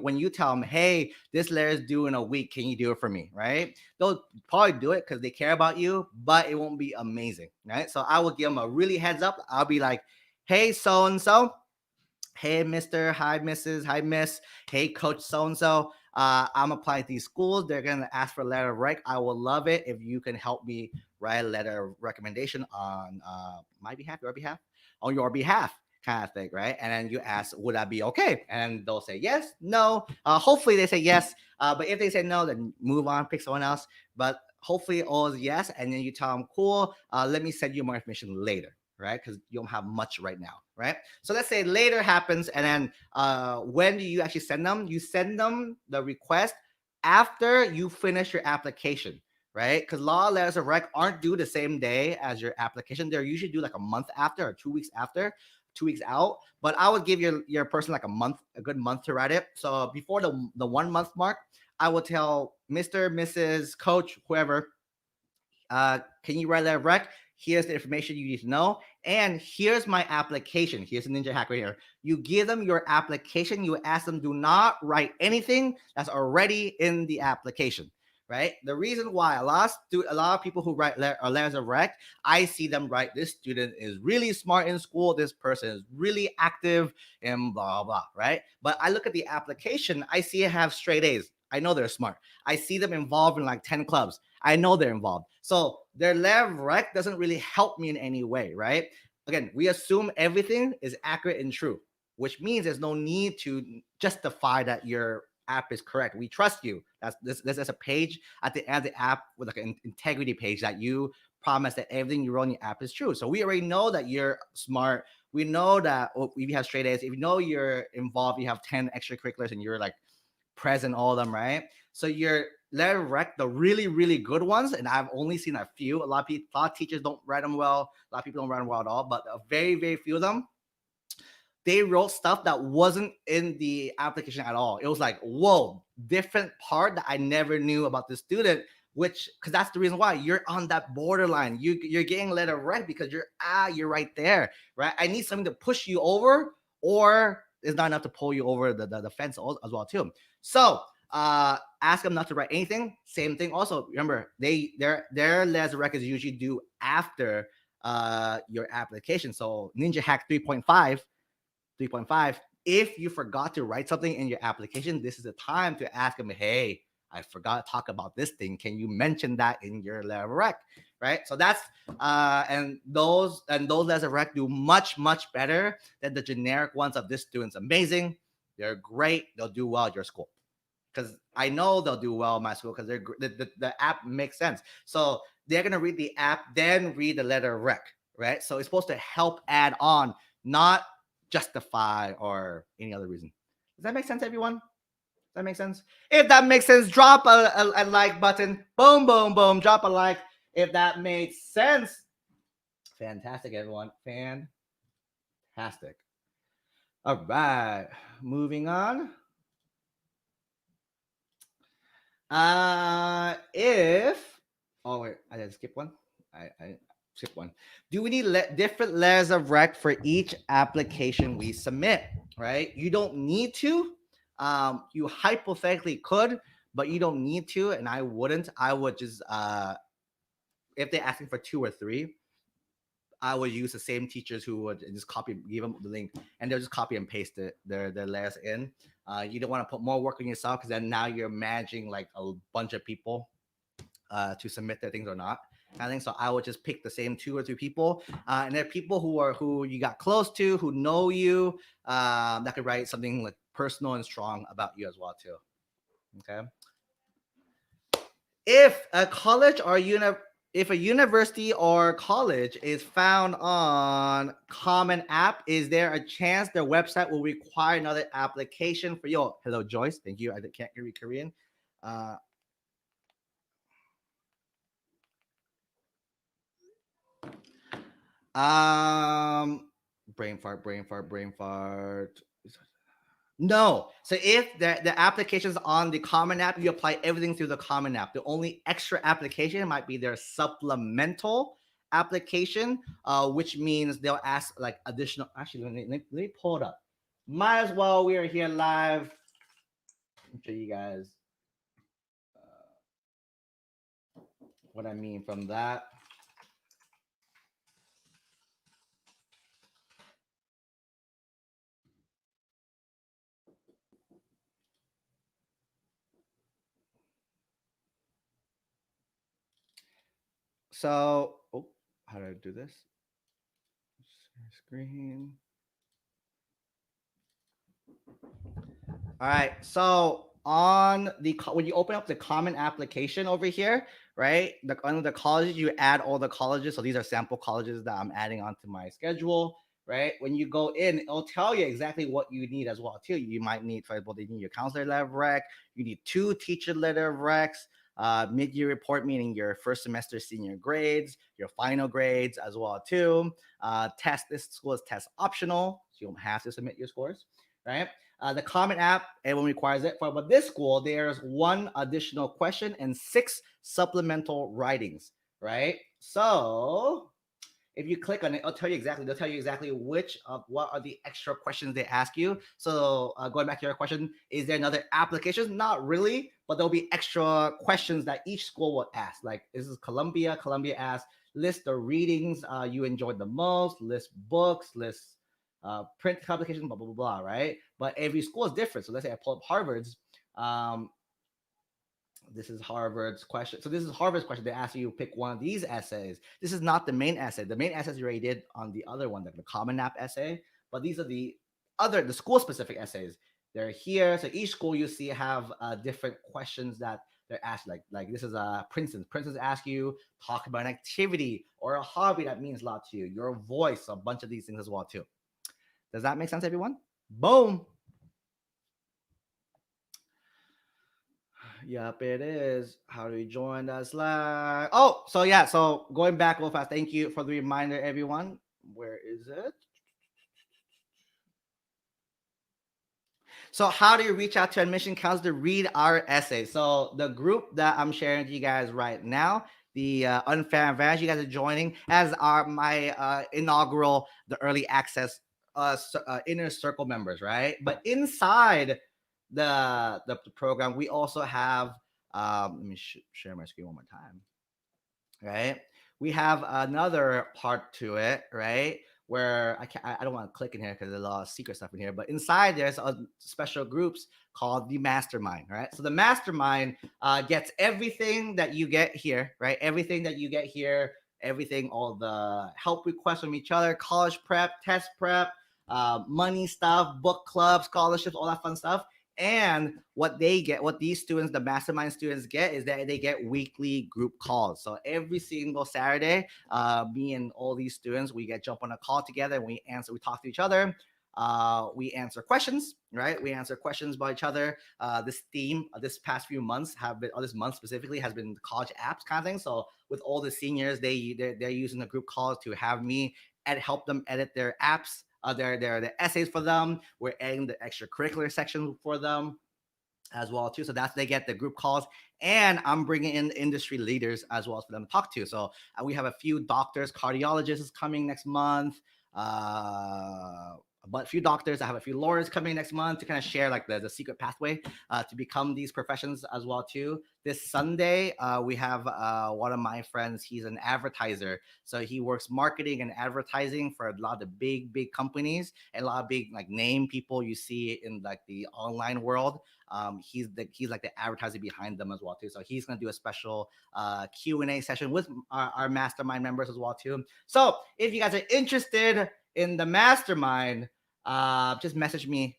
when you tell them, hey, this letter is due in a week, can you do it for me, right? They'll probably do it because they care about you, but it won't be amazing, right? So I will give them a really heads up. I'll be like, hey, so and so, hey, Mr. Hi, Mrs. Hi, Miss. Hey, Coach so and so. I'm applying to these schools. They're going to ask for a letter of rec. I will love it if you can help me write a letter of recommendation on my behalf, on your behalf, kind of thing, right? And then you ask, would that be okay? And they'll say yes, no. Hopefully they say yes. But if they say no, then move on, pick someone else. But hopefully all is yes. And then you tell them, cool, let me send you more information later, right? Because you don't have much right now, right? So let's say later happens, and then when do you actually send them? You send them the request after you finish your application, right? Because law letters of rec aren't due the same day as your application. They're usually due like a month after or 2 weeks after, 2 weeks out. But I would give your person like a month, a good month to write it. So before the 1 month mark, I will tell Mr., Mrs., Coach, whoever, can you write that rec? Here's the information you need to know. And here's my application. Here's a ninja hack right here. You give them your application. You ask them, do not write anything that's already in the application, right? The reason why a lot of people who write letters of rec, I see them write, this student is really smart in school. This person is really active and blah, blah, right? But I look at the application. I see it have straight A's. I know they're smart. I see them involved in like 10 clubs. I know they're involved. So their letter of rec doesn't really help me in any way, right? Again, we assume everything is accurate and true, which means there's no need to justify that your app is correct. We trust you. There's a page at the end of the app with like an integrity page that you promise that everything you wrote in your app is true. So we already know that you're smart. We know that if you have straight A's, if you know you're involved, you have 10 extracurriculars and you're like present all of them, right? So your letter of rec, the really, really good ones, and I've only seen a few. A lot of teachers don't write them well. A lot of people don't write them well at all, but a very, very few of them, they wrote stuff that wasn't in the application at all. It was like, whoa, different part that I never knew about the student, which, because that's the reason why you're on that borderline. You're getting letter of rec because you're right there, right? I need something to push you over, or it's not enough to pull you over the fence as well too. So ask them not to write anything. Same thing. Also, remember their letters of rec is usually due after your application. So Ninja Hack 3.5, if you forgot to write something in your application, this is the time to ask them, hey, I forgot to talk about this thing. Can you mention that in your letter of rec? Right. So that's and those letters of rec do much, much better than the generic ones of this student's amazing. They're great. They'll do well at your school. Because I know they'll do well in my school because the app makes sense. So they're gonna read the app, then read the letter of rec, right? So it's supposed to help add on, not justify or any other reason. Does that make sense, everyone? Does that make sense? If that makes sense, drop a like button. Boom, boom, boom. Drop a like if that made sense. Fantastic, everyone. Fantastic. All right. Moving on. If wait, I did skip one. I skipped one. Do we need different layers of rec for each application we submit? Right? You don't need to. You hypothetically could, but you don't need to, and I wouldn't. I would just if they're asking for 2 or 3, I would use the same teachers who would just give them the link, and they'll just copy and paste their layers in. You don't want to put more work on yourself because then now you're managing like a bunch of people to submit their things or not. I think so. I would just pick the same 2 or 3 people, and they're people who you got close to, who know you, that could write something like personal and strong about you as well too. Okay. If a college or if a university or college is found on Common App, is there a chance their website will require another application for you? Hello, Joyce. Thank you. I can't read Korean. Brain fart. No. So if the application is on the Common App, you apply everything through the Common App. The only extra application might be their supplemental application, which means they'll ask like additional. Actually, let me pull it up. Might as well. We are here live. I'm show you guys what I mean from that. So, oh, how do I do this? Share screen. All right. So on the when you open up the common application over here, right? Under the colleges, you add all the colleges. So these are sample colleges that I'm adding onto my schedule, right? When you go in, it'll tell you exactly what you need as well too. You might need, for example, they need your counselor letter of rec. You need 2 teacher letter of recs. Mid-year report, meaning your first semester senior grades, your final grades as well too. Test, this school is test optional, so you don't have to submit your scores, right? The Common App, everyone requires it. But this school, there's 1 additional question and 6 supplemental writings, right? So if you click on it, they'll tell you exactly which of what are the extra questions they ask you. So going back to your question, is there another application? Not really, but there'll be extra questions that each school will ask. Like this is Columbia. Columbia asks, list the readings you enjoyed the most, list books, list print publications, blah, blah, blah, blah, right? But every school is different. So let's say I pull up Harvard's. This is Harvard's question. So this is Harvard's question. They ask you to pick one of these essays. This is not the main essay. The main essays you already did on the other one, the Common App essay. But these are the school-specific essays. They're here. So each school you see have different questions that they're asked. Like this is Princeton. Princeton's ask you talk about an activity or a hobby that means a lot to you. Your voice, a bunch of these things as well too. Does that make sense, everyone? Boom. Yep, it is. How do we join us live? Oh, so yeah, so going back real fast. Thank you for the reminder, everyone. Where is it? So how do you reach out to admission counselors to read our essay? So the group that I'm sharing to you guys right now, the Unfair Advantage, you guys are joining as my inaugural, the early access inner circle members, right? But inside the program, we also have, let me share my screen one more time, right? We have another part to it, right? Where I don't want to click in here because there's a lot of secret stuff in here, but inside there's special groups called the mastermind, right? So the mastermind gets everything that you get here, right? Everything that you get here, everything, all the help requests from each other, college prep, test prep, money stuff, book clubs, scholarships, all that fun stuff. And what they get, what these students, the mastermind students get, is that they get weekly group calls. So every single Saturday, me and all these students, we jump on a call together and we talk to each other. We answer questions, right? We answer questions by each other. This theme this past few months this month specifically has been college apps kind of thing. So with all the seniors, they're using the group calls to have me help them edit their apps. Their essays for them. We're adding the extracurricular section for them as well too. So that's they get the group calls, and I'm bringing in industry leaders as well for them to talk to. So we have a few doctors, cardiologists coming next month. But a few doctors. I have a few lawyers coming next month to kind of share like the secret pathway to become these professions as well too. This Sunday, we have one of my friends. He's an advertiser, so he works marketing and advertising for a lot of the big companies and a lot of big like name people you see in like the online world. He's like the advertiser behind them as well too. So he's gonna do a special Q&A session with our mastermind members as well too. So if you guys are interested in the mastermind, just message me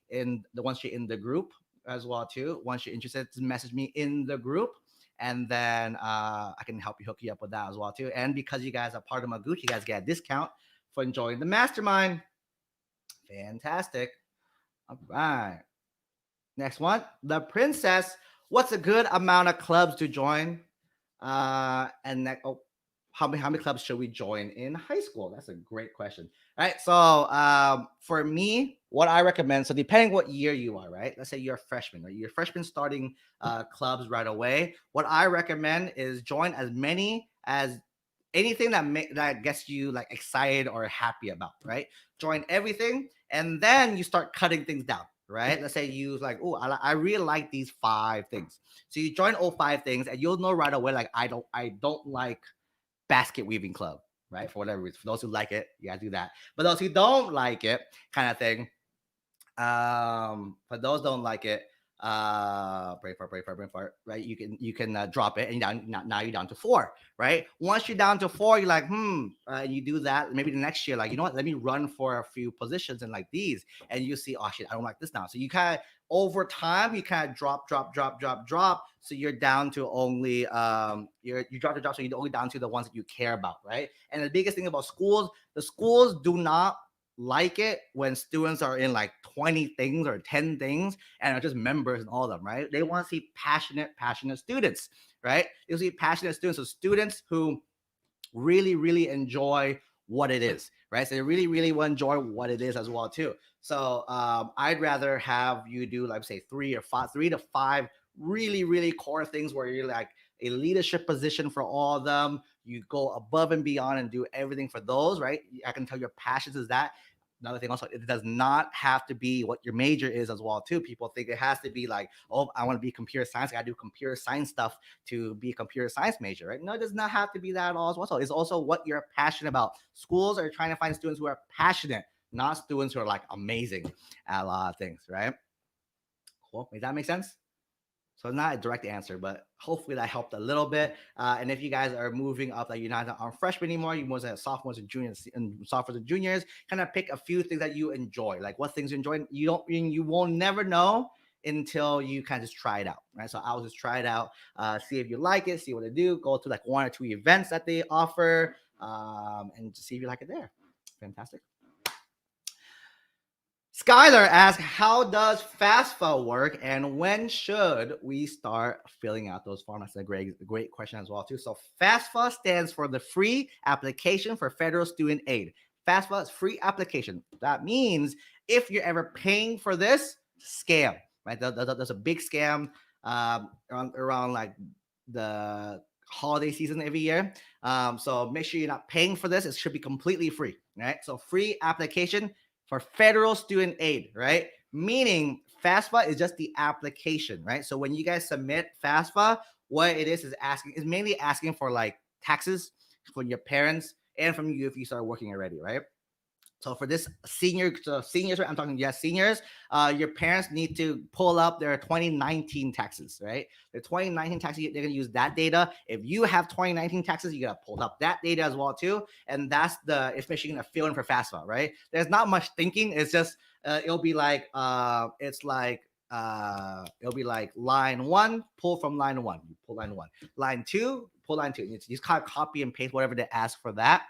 once you're in the group as well too. Once you're interested, just message me in the group, and then I can hook you up with that as well too. And because you guys are part of Magoosh, you guys get a discount for enjoying the mastermind. Fantastic. All right. Next one, the princess. What's a good amount of clubs to join? And how many clubs should we join in high school? That's a great question. All right. So for me, what I recommend, so depending what year you are, right? Let's say you're a freshman, right? You're a freshman starting clubs right away. What I recommend is join as many as anything that gets you like excited or happy about, right? Join everything, and then you start cutting things down, right? Let's say you like, oh, I really like these 5 things. So you join all 5 things, and you'll know right away, like, I don't like basket weaving club, right? For whatever reason. For those who like it, you gotta do that. But those who don't like it, kind of thing, for those don't like it, pray for it, right? You can drop it, and now you're down to 4, right? Once you're down to 4, you're like, you do that. Maybe the next year, like, you know what? Let me run for a few positions and like these, and you see, oh shit, I don't like this now. So you kind of over time, you kind of drop. So you're down to only you drop the drop, so you're only down to the ones that you care about, right? And the biggest thing about schools, the schools do not like it when students are in like 20 things or 10 things and are just members in all of them, right? They want to see passionate students, right? You'll see passionate students, so students who really enjoy what it is, right? So they really enjoy what it is as well too. So I'd rather have you do, like, say 3 to 5 really core things where you're like a leadership position for all of them. You go above and beyond and do everything for those, right? I can tell your passions is that. Another thing also, it does not have to be what your major is as well too. People think it has to be like, oh, I want to be computer science, I gotta do computer science stuff to be a computer science major, right? No, it does not have to be that at all as well. So it's also what you're passionate about. Schools are trying to find students who are passionate, not students who are like amazing at a lot of things, right? Cool. Does that make sense? So not a direct answer, but hopefully that helped a little bit. And if you guys are moving up, like you're not on freshmen anymore, you're more like sophomores and juniors, and sophomores and juniors, kind of pick a few things that you enjoy, like what things you enjoy. You won't never know until you kind of just try it out, right? So I'll just try it out, see if you like it, see what they do, go to like 1 or 2 events that they offer, and just see if you like it there. Fantastic. Skylar asks, how does FAFSA work, and when should we start filling out those forms? That's a great question as well too. So FAFSA stands for the Free Application for Federal Student Aid. FAFSA is free application. That means if you're ever paying for this, scam, right? There's a big scam around like the holiday season every year. So make sure you're not paying for this. It should be completely free, right? So free application for federal student aid, right? Meaning FAFSA is just the application, right? So when you guys submit FAFSA, what it is mainly asking for like taxes from your parents and from you if you start working already, right? So for this seniors, right? I'm talking, yes, seniors. Your parents need to pull up their 2019 taxes, right? Their 2019 taxes, they're gonna use that data. If you have 2019 taxes, you gotta pull up that data as well too, and that's the information you're gonna fill in for FAFSA, right? There's not much thinking. It's just it'll be like it'll be like line 1, pull from line 1, you pull line 1, line 2, pull line 2. You just kind of copy and paste whatever they ask for that.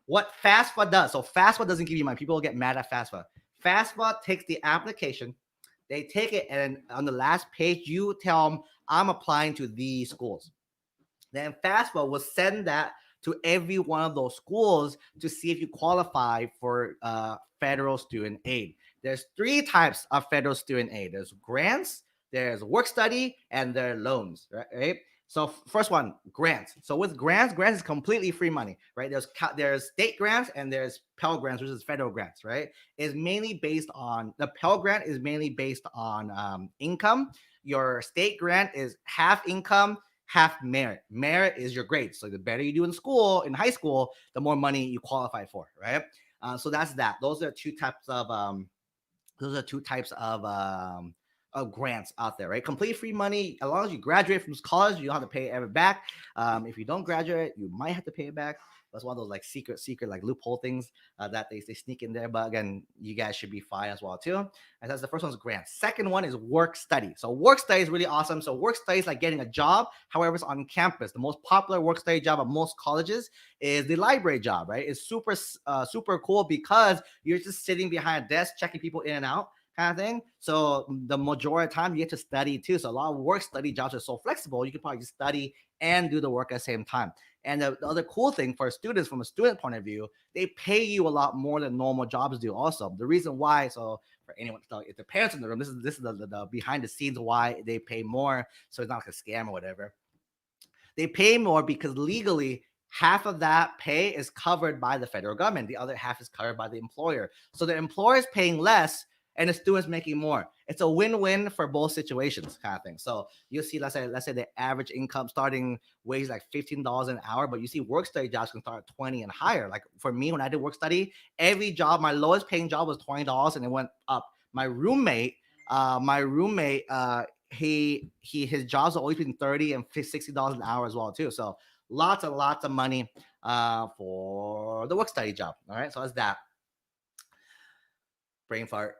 What FAFSA does, so FAFSA doesn't give you money. People get mad at FAFSA. FAFSA takes the application, they take it, and on the last page, you tell them, I'm applying to these schools. Then FAFSA will send that to every one of those schools to see if you qualify for federal student aid. There's 3 types of federal student aid. There's grants, there's work study, and there are loans, right? So first one, grants. So with grants is completely free money, right? There's state grants and there's Pell grants, which is federal grants, right? It's mainly based on, the Pell grant is mainly based on income. Your state grant is half income, half merit. Merit is your grades. So the better you do in school, in high school, the more money you qualify for, right? So that's that. Those are two types of grants out there, right? Complete free money. As long as you graduate from college, you don't have to pay it ever back. If you don't graduate, you might have to pay it back. That's one of those like secret like loophole things that they sneak in there. But again, you guys should be fine as well too. And that's the first one is grants. Second one is work study. So work study is really awesome. So work study is like getting a job. However, it's on campus. The most popular work study job at most colleges is the library job, right? It's super cool because you're just sitting behind a desk checking people in and out, kind of thing. So the majority of the time you get to study too. So a lot of work study jobs are so flexible. You can probably just study and do the work at the same time. And the other cool thing for students, from a student point of view, they pay you a lot more than normal jobs do. Also, the reason why, so for anyone, if the parents in the room, this is the behind the scenes why they pay more. So it's not like a scam or whatever. They pay more because legally half of that pay is covered by the federal government. The other half is covered by the employer. So the employer is paying less and the student's making more. It's a win-win for both situations, kind of thing. So you see, let's say the average income starting wage like $15 an hour, but you see work study jobs can start at 20 and higher. Like for me, when I did work study, every job, my lowest paying job was $20 and it went up. My roommate, his jobs are always between $30 and $60 an hour as well too. So lots and lots of money for the work study job. All right, so that's that. Brain fart.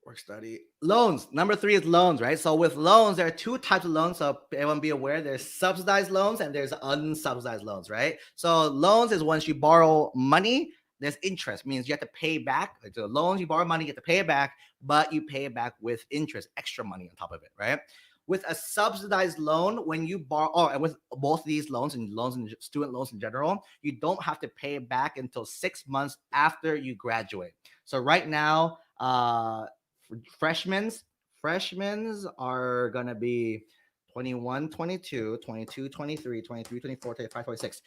Work study. Loans. Number 3 is loans, right? So with loans, there are 2 types of loans. So everyone be aware, there's subsidized loans and there's unsubsidized loans, right? So loans is once you borrow money, there's interest, means you have to pay back. Like the loans, you borrow money, you have to pay it back, but you pay it back with interest, extra money on top of it, right? With a subsidized loan, when you borrow, and with both of these loans and student loans in general, you don't have to pay it back until 6 months after you graduate. So right now, freshmen's are gonna be 21, 22, 22, 23, 23, 24, 25, 26.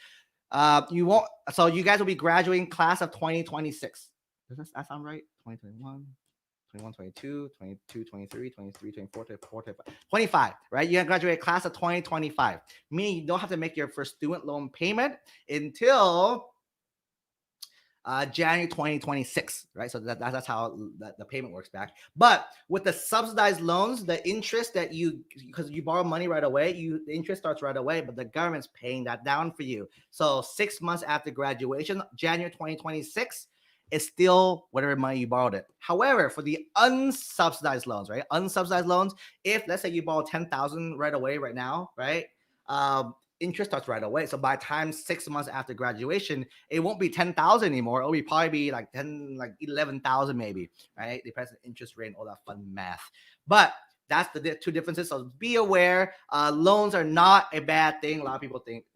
You won't, so you guys will be graduating class of 2026. Does that sound right? 2021, 21, 22, 22, 23, 23, 24, 24, 25, right? You're gonna graduate class of 2025, meaning you don't have to make your first student loan payment until January 2026, right? So that's how the payment works back. But with the subsidized loans, the interest that because you borrow money right away, the interest starts right away, but the government's paying that down for you. So 6 months after graduation, January 2026, is still whatever money you borrowed it. However, for the unsubsidized loans, right? Unsubsidized loans, if let's say you borrow 10,000 right away, right now, right? Interest starts right away. So by the time 6 months after graduation, it won't be 10,000 anymore. It'll probably be like 11,000 maybe, right? Depends on interest rate and all that fun math. But that's the 2 differences. So be aware, loans are not a bad thing. A lot of people think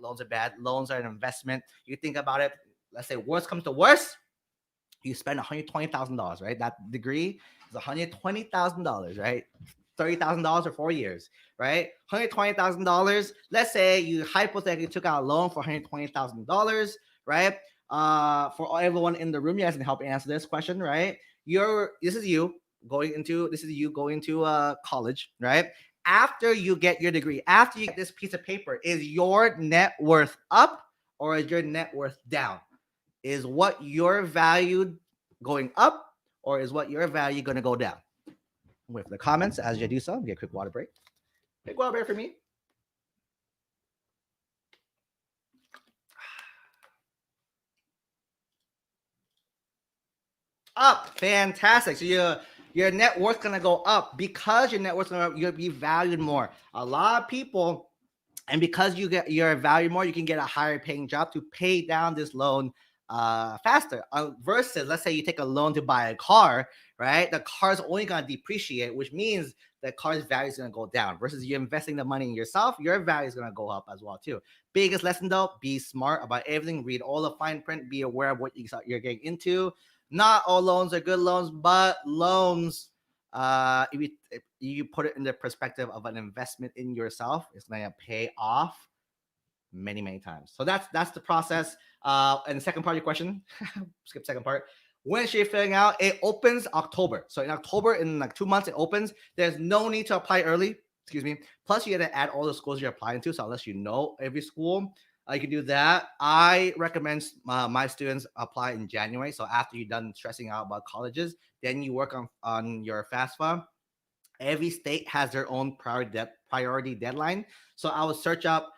loans are bad. Loans are an investment. You think about it. Let's say worst comes to worst, you spend $120,000, right? That degree is $120,000, right? $30,000 for 4 years, right? $120,000. Let's say you hypothetically took out a loan for $120,000, right? For everyone in the room, you guys can help answer this question, right? This is you going into college, right? After you get your degree, after you get this piece of paper, is your net worth up or is your net worth down? Is what you're valued going up or is what your value going to go down? Wait for the comments as you do so. Get a quick water break. Quick water break for me. Up. Fantastic. So your net worth going to go up. Because your net worth going to go up, you'll be valued more. A lot of people, and because you're valued more, you can get a higher paying job to pay down this loan faster. Versus, let's say you take a loan to buy a car, right? The car's only going to depreciate, which means the car's value is going to go down. Versus you're investing the money in yourself, your value is going to go up as well too. Biggest lesson though, be smart about everything. Read all the fine print. Be aware of what you're getting into. Not all loans are good loans, but loans, if you put it in the perspective of an investment in yourself, it's going to pay off many, many times. So that's the process. And the second part of your question, skip second part. When should you filling out? It opens October. So in October, in like 2 months, it opens. There's no need to apply early. Excuse me. Plus, you got to add all the schools you're applying to. So unless you know every school, you can do that. I recommend my students apply in January. So after you're done stressing out about colleges, then you work on your FAFSA. Every state has their own priority deadline. So I will search up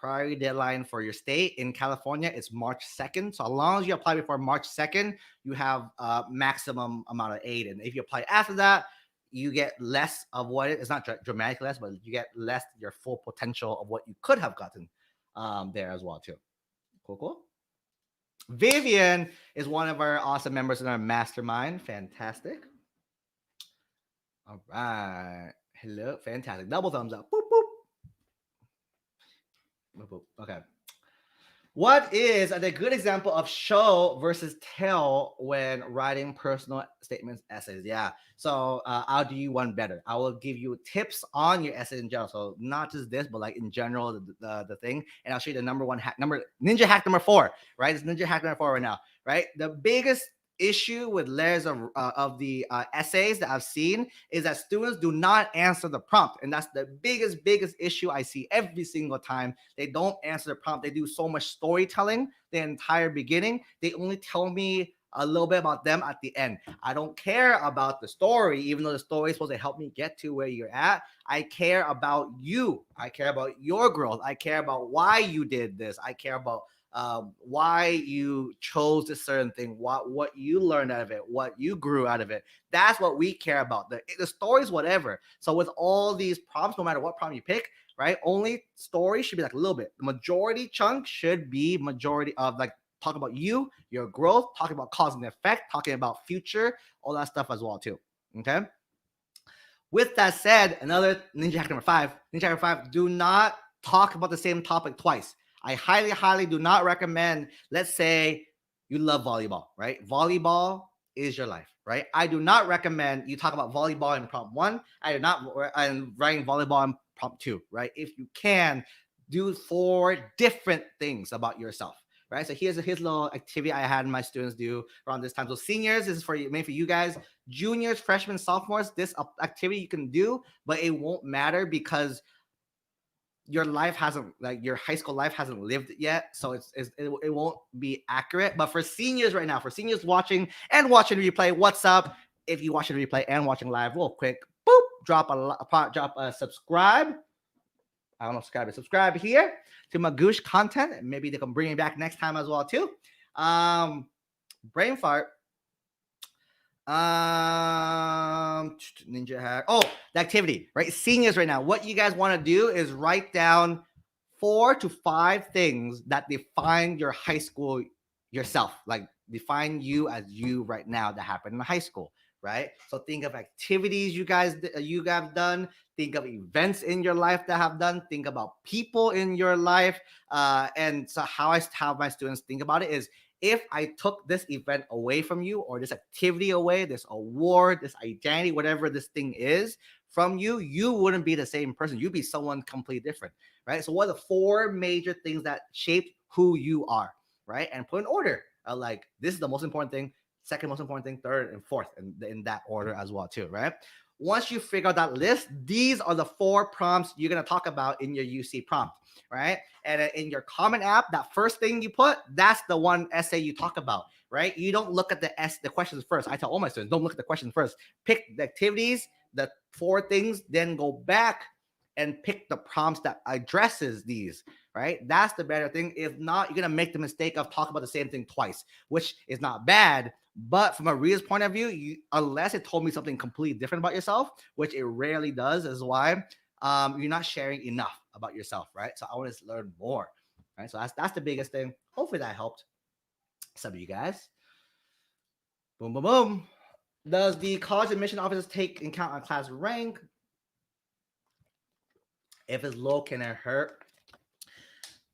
priority deadline for your state. In California, it's March 2nd. So as long as you apply before March 2nd, you have maximum amount of aid. And if you apply after that, you get less of what it's not dramatically less, but you get less your full potential of what you could have gotten there as well too. Cool. Vivian is one of our awesome members in our mastermind. Fantastic. All right. Hello. Fantastic. Double thumbs up. Boop, boop. Boop, boop. Okay. What is a good example of show versus tell when writing personal statements, essays? Yeah. So I'll do you one better. I will give you tips on your essay in general. So not just this, but like in general, the thing. And I'll show you the number one hack, ninja hack number 4. Right? It's ninja hack number 4 right now. Right? The biggest issue with layers of the essays that I've seen is that students do not answer the prompt, and that's the biggest issue I see every single time. They don't answer the prompt. They do so much storytelling the entire beginning. They only tell me a little bit about them at the end. I don't care about the story, even though the story is supposed to help me get to where you're at. I care about you. I care about your growth. I care about why you did this. I care about why you chose this certain thing, what you learned out of it, what you grew out of it. That's what we care about. The stories, whatever. So with all these prompts, no matter what prompt you pick, right? Only story should be like a little bit. The majority chunk should be majority of like talk about you, your growth, talking about cause and effect, talking about future, all that stuff as well too. Okay. With that said, another ninja hack number 5. Ninja hack number 5: do not talk about the same topic twice. I highly do not recommend. Let's say you love volleyball, right? Volleyball is your life, right? I do not recommend you talk about volleyball in prompt 1. I do not. I'm writing volleyball in prompt 2, right? If you can, do 4 different things about yourself, right? So here's a little activity I had my students do around this time. So seniors, this is for you, maybe for you guys. Juniors, freshmen, sophomores, this activity you can do, but it won't matter because your life hasn't, like your high school life hasn't lived yet, so it won't be accurate. But for seniors right now, for seniors watching and watching replay, what's up? If you watching replay and watching live, real quick, boop, drop a subscribe. I don't know, subscribe here to Magoosh content, and maybe they can bring me back next time as well too. Brain fart. Ninja hack. Oh, the activity, right? Seniors right now, what you guys want to do is write down 4 to 5 things that define your high school yourself, like define you as you right now that happened in high school, right? So think of activities you have done. Think of events in your life that have done. Think about people in your life. And so how I have my students think about it is, if I took this event away from you, or this activity away, this award, this identity, whatever this thing is from you, you wouldn't be the same person. You'd be someone completely different, right? So what are the 4 major things that shaped who you are, right? And put in order. Like, this is the most important thing, second most important thing, third and fourth, and in that order as well too, right? Once you figure out that list, these are the 4 prompts you're going to talk about in your UC prompt, right? And in your Common App, that first thing you put, that's the one essay you talk about, right? You don't look at the questions first. I tell all my students, don't look at the questions first. Pick the activities, the 4 things, then go back and pick the prompts that addresses these, right? That's the better thing. If not, you're going to make the mistake of talking about the same thing twice, which is not bad. But from a reader's point of view, unless it told me something completely different about yourself, which it rarely does, is why you're not sharing enough about yourself, right? So I want to learn more, right? So that's the biggest thing. Hopefully that helped some of you guys. Boom, boom, boom. Does the college admission officers take in account on class rank? If it's low, can it hurt?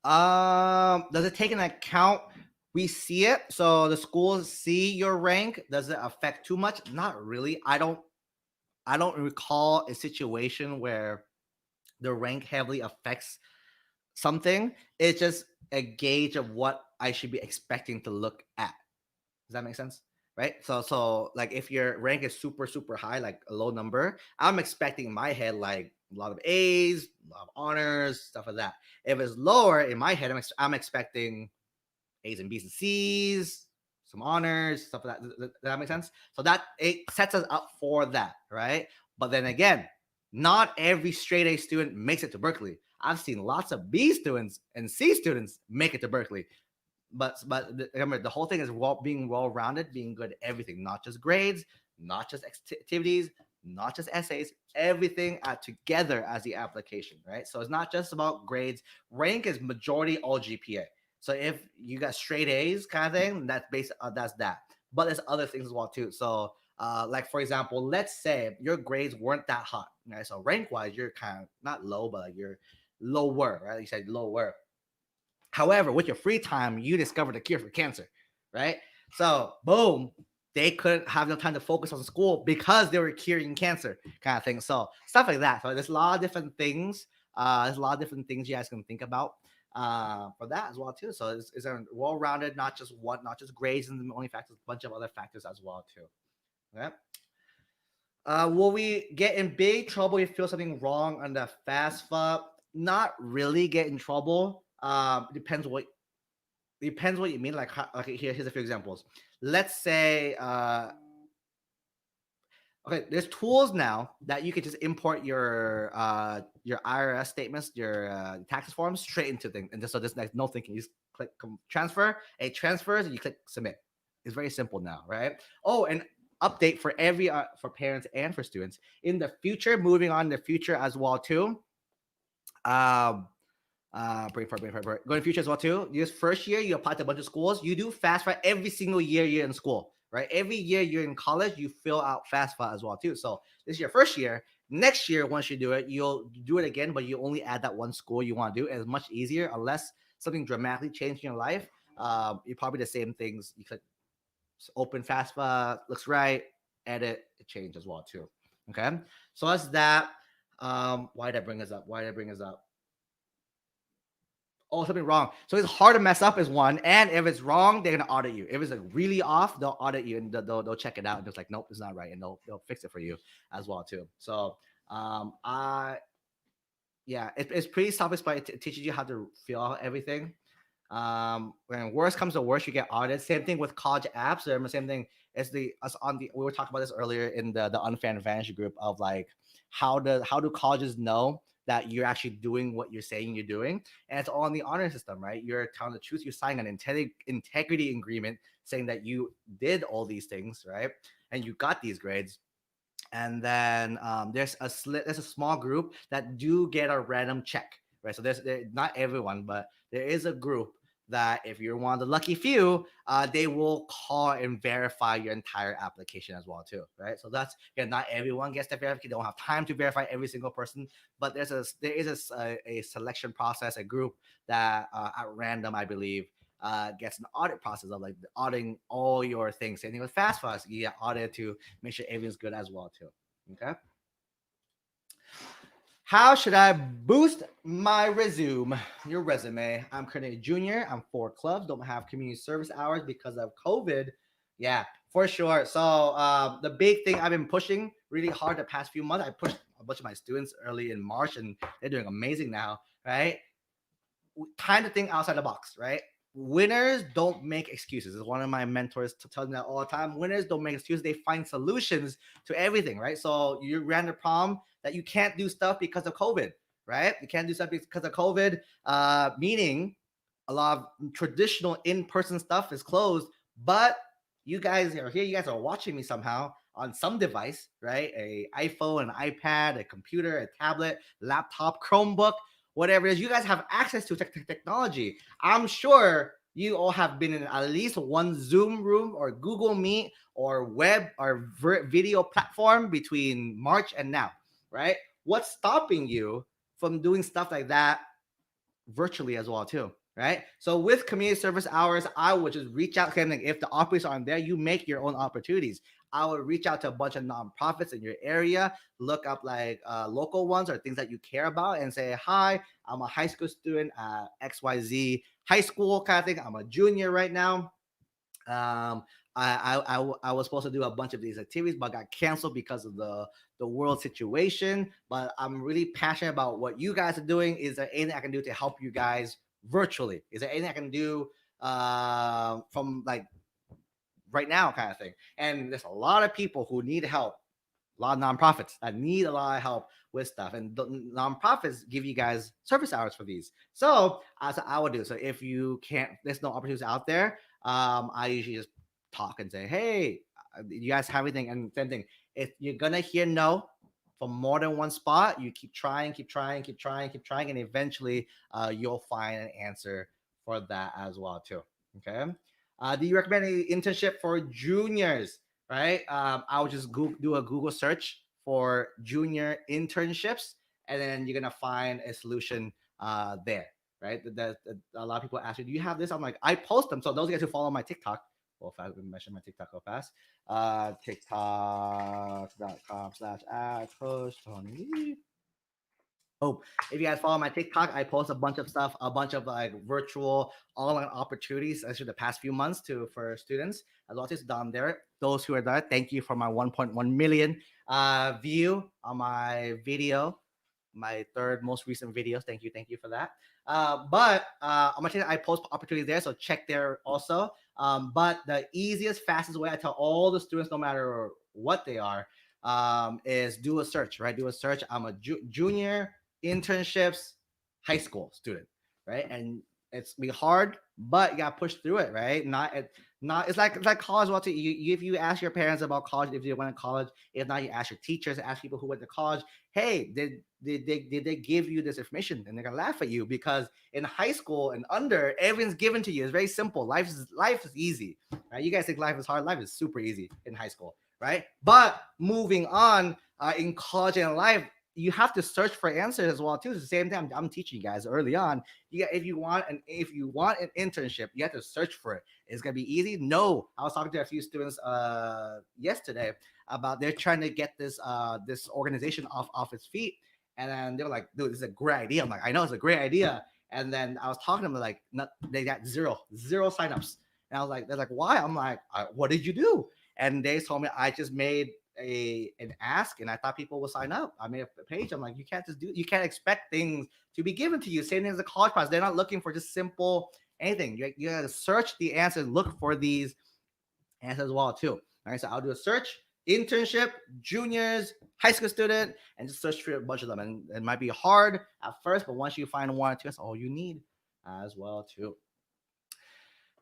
Does it take into account? We see it. So the schools see your rank. Does it affect too much? Not really. I don't recall a situation where the rank heavily affects something. It's just a gauge of what I should be expecting to look at. Does that make sense? Right? So like if your rank is super high, like a low number, I'm expecting in my head like a lot of A's, a lot of honors, stuff like that. If it's lower in my head, I'm expecting A's and B's and C's, some honors, stuff like that. Does that make sense? So that it sets us up for that, right? But then again, not every straight A student makes it to Berkeley. I've seen lots of B students and C students make it to Berkeley. But remember, the whole thing is being well-rounded, being good at everything, not just grades, not just activities, not just essays, everything together as the application, right? So it's not just about grades. Rank is majority all GPA. So if you got straight A's kind of thing, that's that's that. But there's other things as well too. So like for example, let's say your grades weren't that hot, right? So rank wise, you're kind of not low, but like you're lower, right? You said lower. However, with your free time, you discovered a cure for cancer, right? So boom, they couldn't have no time to focus on school because they were curing cancer, kind of thing. So stuff like that. So there's a lot of different things. There's a lot of different things you guys can think about for that as well too. So it's a well-rounded, not just grades and the only factors, a bunch of other factors as well too. Okay. Will we get in big trouble if you feel something wrong on the FAFSA? Not really get in trouble. Depends what you mean. Like, okay, here's a few examples. Let's say, okay, there's tools now that you can just import your IRS statements, your tax forms straight into things, and just so there's no thinking. You just click transfer, it transfers, and you click submit. It's very simple now, right? Oh, and update for every for parents and for students in the future. Moving on in the future as well too. Um, Going future as well too. This first year, you apply to a bunch of schools. You do FAFSA every single year you're in school, right? Every year you're in college, you fill out FAFSA as well too. So this is your first year. Next year, once you do it, you'll do it again, but you only add that one school you want to do. And it's much easier unless something dramatically changed in your life. You probably the same things. You click open FAFSA, looks right, edit, it change as well too. Okay, so that's that. Why did I bring this up? Oh, something wrong. So it's hard to mess up is one, and if it's wrong, they're gonna audit you. If it's like really off, they'll audit you and they'll check it out and just like, nope, it's not right, and they'll fix it for you as well too. So I yeah, it's pretty self-explanatory. It teaches you how to fill out everything. When worst comes to worst, you get audited. Same thing with college apps. Remember, same thing as the us on the we were talking about this earlier in the unfair advantage group of like how do colleges know that you're actually doing what you're saying you're doing, and it's all in the honor system, right? You're telling the truth. You sign an integrity agreement saying that you did all these things, right, and you got these grades. And then there's a small group that do get a random check, right? So not everyone, but there is a group that if you're one of the lucky few, they will call and verify your entire application as well too, right? So that's, again, not everyone gets to verify. You don't have time to verify every single person, but there is a selection process, a group that at random, I believe, gets an audit process of like auditing all your things. Same thing with FastFast, you get audited to make sure everything's good as well too. Okay. How should I boost my resume? I'm currently a junior. I'm 4 clubs. Don't have community service hours because of COVID. Yeah, for sure. So the big thing I've been pushing really hard the past few months. I pushed a bunch of my students early in March, and they're doing amazing now. Right? Time to think outside the box. Right? Winners don't make excuses. It's one of my mentors to tell me that all the time. Winners don't make excuses. They find solutions to everything, right? So you ran the problem that you can't do stuff because of COVID, right? You can't do stuff because of COVID, meaning a lot of traditional in-person stuff is closed, but you guys are here. You guys are watching me somehow on some device, right? A iPhone, an iPad, a computer, a tablet, laptop, Chromebook, whatever it is. You guys have access to technology. I'm sure you all have been in at least one Zoom room or Google Meet or web or video platform between March and now, right? What's stopping you from doing stuff like that virtually as well too, right? So with community service hours, I would just reach out. If the opportunities aren't there, you make your own opportunities. I would reach out to a bunch of nonprofits in your area, look up like local ones or things that you care about, and say, "Hi, I'm a high school student at XYZ high school kind of thing. I'm a junior right now. Um, I was supposed to do a bunch of these activities, but got canceled because of the world situation. But I'm really passionate about what you guys are doing. Is there anything I can do to help you guys virtually? Is there anything I can do from like right now, kind of thing?" And there's a lot of people who need help. A lot of nonprofits that need a lot of help with stuff, and the nonprofits give you guys service hours for these. So as I would do. So if you can't, there's no opportunities out there. I usually just talk and say, "Hey, you guys have anything?" And same thing. If you're gonna hear no from more than one spot, you keep trying, and eventually you'll find an answer for that as well too. Okay. Do you recommend an internship for juniors? Right. I would just do a Google search for junior internships, and then you're gonna find a solution there. right? A lot of people ask me, do you have this? I'm like, I post them. So those guys who follow my TikTok, well, if I mention my TikTok real fast, tiktok.com/Coach Tony. Oh, if you guys follow my TikTok, I post a bunch of stuff, a bunch of like virtual online opportunities, actually the past few months to for students as well as down there. Those who are there, thank you for my 1.1 million view on my video, my third most recent videos. Thank you for that. But on my channel, I post opportunities there, so check there also. But the easiest, fastest way I tell all the students, no matter what they are, is do a search, right? Do a search. I'm a junior internships high school student, right? And it's be hard, but you gotta push through it, right? Not it's like college. Well, if you ask your parents about college, if you went to college, if not, you ask your teachers, ask people who went to college. Hey, did they give you this information? And they're gonna laugh at you because in high school and under, everything's given to you. It's very simple. Life is easy, right? You guys think life is hard. Life is super easy in high school, right? But moving on in college and life, you have to search for answers as well too. It's the same thing I'm teaching you guys early on. If you want an internship, you have to search for it. It's gonna be easy. No, I was talking to a few students yesterday about they're trying to get this organization off its feet, and then they were like, "Dude, this is a great idea." I'm like, "I know it's a great idea." And then I was talking to them like, they got zero signups, and I was like, "They're like, why?" I'm like, "What did you do?" And they told me I just made an ask and I thought people would sign up. I made a page. I'm like, you can't expect things to be given to you. Same thing as a college process. They're not looking for just simple anything. You gotta search the answers, look for these answers as well too. All right, so I'll do a search, internship, juniors, high school student, and just search for a bunch of them. And it might be hard at first, but once you find one or two, that's all you need as well too.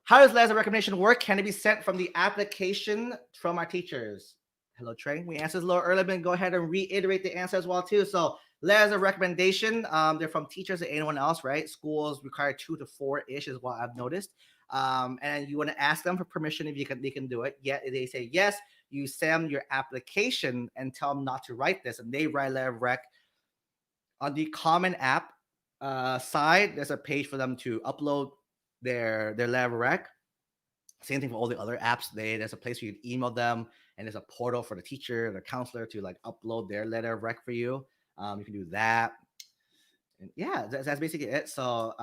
How does letters of recommendation work? Can it be sent from the application from our teachers? Hello, Trey. We answered a little earlier, but go ahead and reiterate the answer as well too. So letters of recommendation, they're from teachers or anyone else, right? Schools require 2 to 4-ish is what I've noticed. And you want to ask them for permission if they can do it. Yet they say yes, you send your application and tell them not to write this, and they write letter of rec. On the Common App side, there's a page for them to upload their letter of rec. Same thing for all the other apps. There's a place where you can email them, and there's a portal for the teacher, the counselor to like upload their letter of rec for you. You can do that. And yeah, that's basically it. So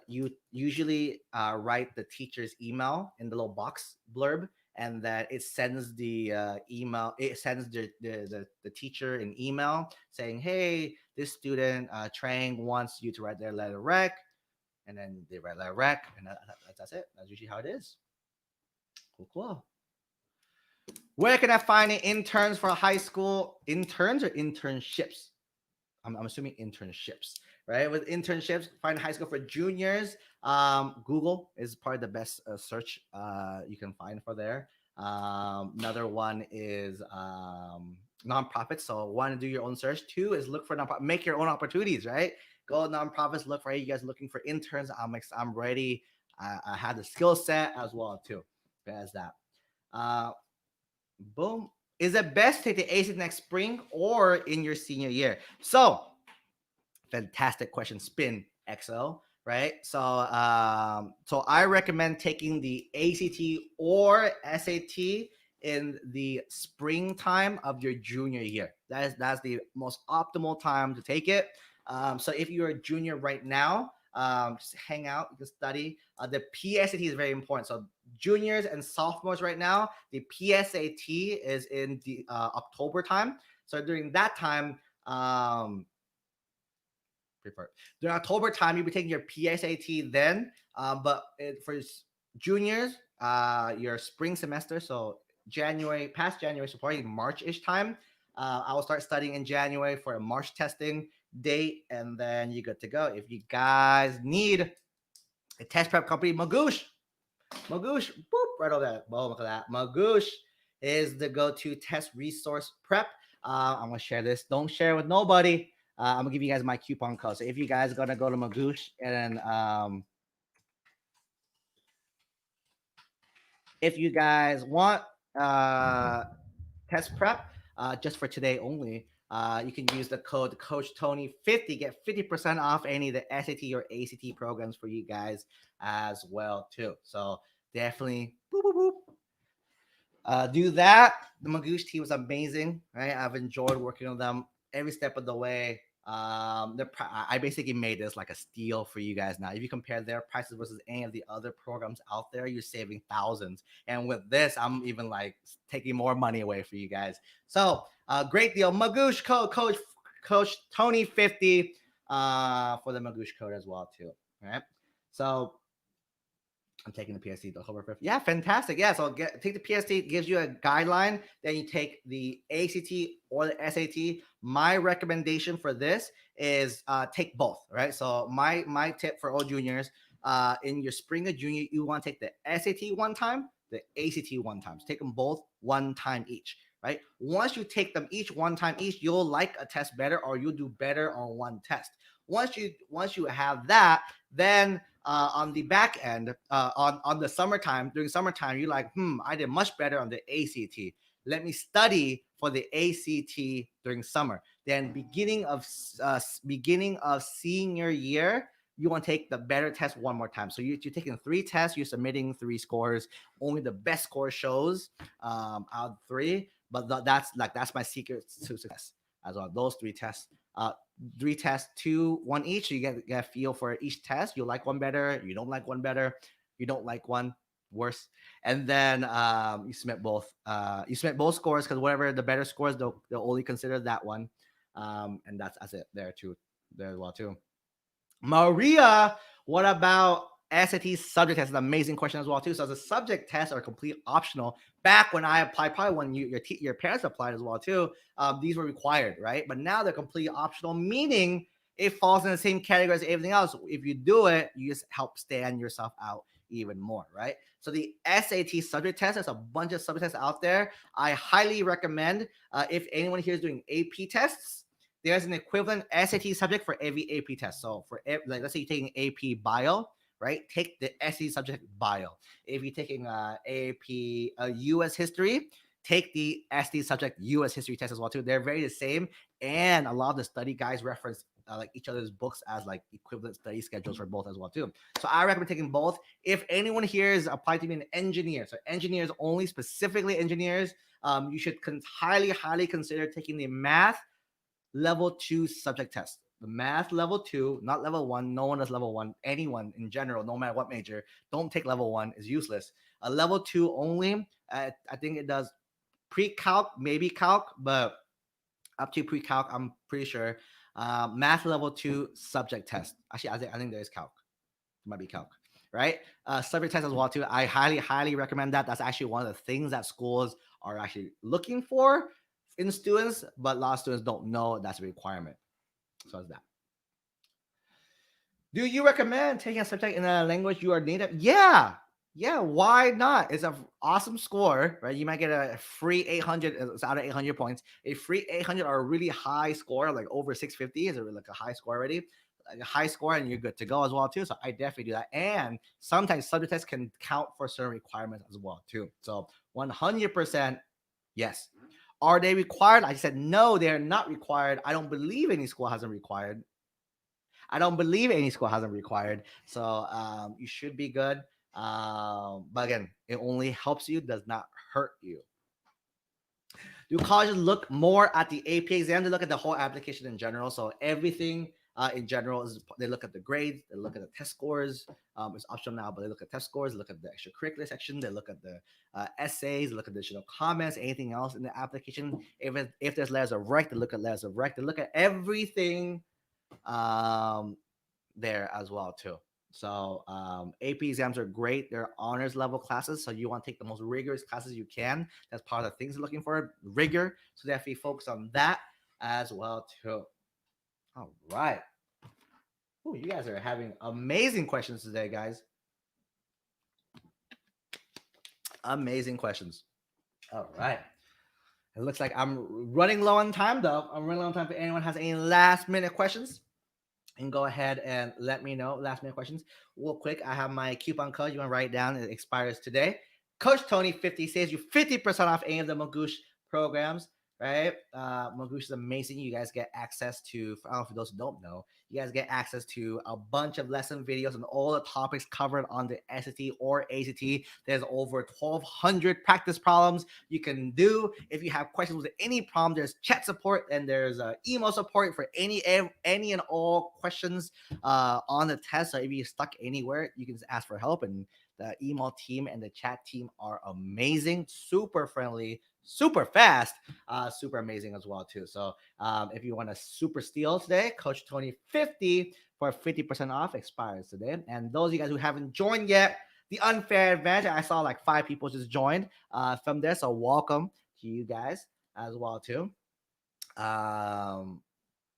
you usually write the teacher's email in the little box blurb, and that it sends the email. It sends the teacher an email saying, "Hey, this student Trang wants you to write their letter rec," and then they write letter rec, and that's it. That's usually how it is. Cool. Where can I find interns for high school? Interns or internships? I'm assuming internships, right? With internships, find high school for juniors. Google is probably the best search you can find for there. Another one is nonprofits. So one, do your own search. Two is look for nonprofit, make your own opportunities, right? Go nonprofits, look for you guys looking for interns. I'm ready. I have the skill set as well too. As that. Uh, Boom. Is it best to take the ACT next spring or in your senior year? So, fantastic question, Spin XO, right? So I recommend taking the ACT or SAT in the springtime of your junior year. That's the most optimal time to take it. So if you're a junior right now, just hang out, you can study. The PSAT is very important. So juniors and sophomores right now, the PSAT is in the October time. So during that time, during October time, you'll be taking your PSAT then. For juniors, your spring semester, so past January, so probably March-ish time. I will start studying in January for a March testing date, and then you're good to go. If you guys need a test prep company, Magoosh, boop, right over there. Boom, look at that. Magoosh is the go-to test resource prep. I'm gonna share this. Don't share with nobody. I'm gonna give you guys my coupon code. So if you guys are gonna go to Magoosh and if you guys want test prep just for today only, You can use the code Coach Tony 50, get 50% off any of the SAT or ACT programs for you guys as well too. So definitely boop, boop, boop. Do that. The Magoosh team was amazing, right? I've enjoyed working on them every step of the way. I basically made this like a steal for you guys now. If you compare their prices versus any of the other programs out there, you're saving thousands. And with this, I'm even like taking more money away for you guys. So great deal. Magoosh code, Coach Tony 50 for the Magoosh code as well too. All right. So I'm taking the PSAT October 5th. Yeah, fantastic. Yeah, so take the PSAT, it gives you a guideline. Then you take the ACT or the SAT. My recommendation for this is take both, right? So my tip for all juniors, in your spring of junior, you want to take the SAT one time, the ACT one time. So take them both one time each, right? Once you take them each one time each, you'll like a test better or you'll do better on one test. Once you have that, then on the back end, on the summertime, during summertime, you're like, I did much better on the ACT. Let me study for the ACT during summer. Then beginning of senior year, you want to take the better test one more time. So you're taking 3 tests, you're submitting 3 scores. Only the best score shows out of 3. But that's my secret to success as well. Those 3 tests. 3 tests, 2, 1 each. So you get a feel for each test. You like one better, you don't like one better, you don't like one worse, and then you submit both. You submit both scores because whatever the better scores, they'll only consider that one, and that's it there too, there as well too. Maria, what about SAT subject test? An amazing question as well too. So the subject tests are complete optional. Back when I applied, probably when your parents applied as well too, these were required, right? But now they're completely optional, meaning it falls in the same category as everything else. If you do it, you just help stand yourself out even more, right? So the SAT subject test, there's a bunch of subject tests out there. I highly recommend if anyone here is doing AP tests, there's an equivalent SAT subject for every AP test. So like, let's say you're taking AP Bio, right? Take the SAT subject Bio. If you're taking AP US History, take the SAT subject US History test as well too. They're very the same, and a lot of the study guides reference like each other's books as like equivalent study schedules for both as well too. So I recommend taking both. If anyone here is applied to be an engineer, so engineers only, specifically engineers, you should highly consider taking the math level 2 subject test. The math level 2, not level 1. No one does level 1. Anyone in general, no matter what major, don't take level 1. Is useless. A level 2 only. I think it does pre-calc, maybe calc, but up to pre-calc, I'm pretty sure. Math level 2 subject test. Actually, I think there is calc. It might be calc, right? Subject test as well too. I highly recommend that. That's actually one of the things that schools are actually looking for in students, but a lot of students don't know that's a requirement. So it's that. Do you recommend taking a subject in a language you are native? Yeah. Why not? It's an awesome score, right? You might get a free 800. It's out of 800 points. A free 800 or a really high score, like over 650 is like a high score already. Like a high score, and you're good to go as well too. So I definitely do that. And sometimes subject tests can count for certain requirements as well too. So 100% yes. Are they required? I said no, they're not required. I don't believe any school hasn't required. So you should be good. But again, it only helps you, does not hurt you. Do colleges look more at the AP exam? They look at the whole application in general. So everything in general is they look at the grades, they look at the test scores. It's optional now, but they look at test scores, look at the extracurricular section, they look at the essays, look at the additional comments, anything else in the application. If there's letters of rec, they look at letters of rec. They look at everything there as well too. So AP exams are great. They're honors level classes, so you want to take the most rigorous classes you can. That's part of the things you're looking for, rigor. So definitely focus on that as well too. All right. Ooh, you guys are having amazing questions today, guys. Amazing questions. All right. It looks like I'm running low on time, though. I'm running low on time. If anyone has any last minute questions, and go ahead and let me know. Last minute questions. Real quick, I have my coupon code. You want to write it down. It expires today. Coach Tony 50 saves you 50% off any of the Magoosh programs. right? Magoosh is amazing. You guys get access to, for those who don't know, you guys get access to a bunch of lesson videos on all the topics covered on the SAT or ACT. There's over 1,200 practice problems you can do. If you have questions with any problem, there's chat support and there's email support for any and all questions on the test. So if you're stuck anywhere, you can just ask for help, and the email team and the chat team are amazing, super friendly, super fast, super amazing as well too. So if you want a super steal today, Coach Tony 50 for 50% off expires today. And those of you guys who haven't joined yet, the unfair advantage, I saw like 5 people just joined from there. So welcome to you guys as well too.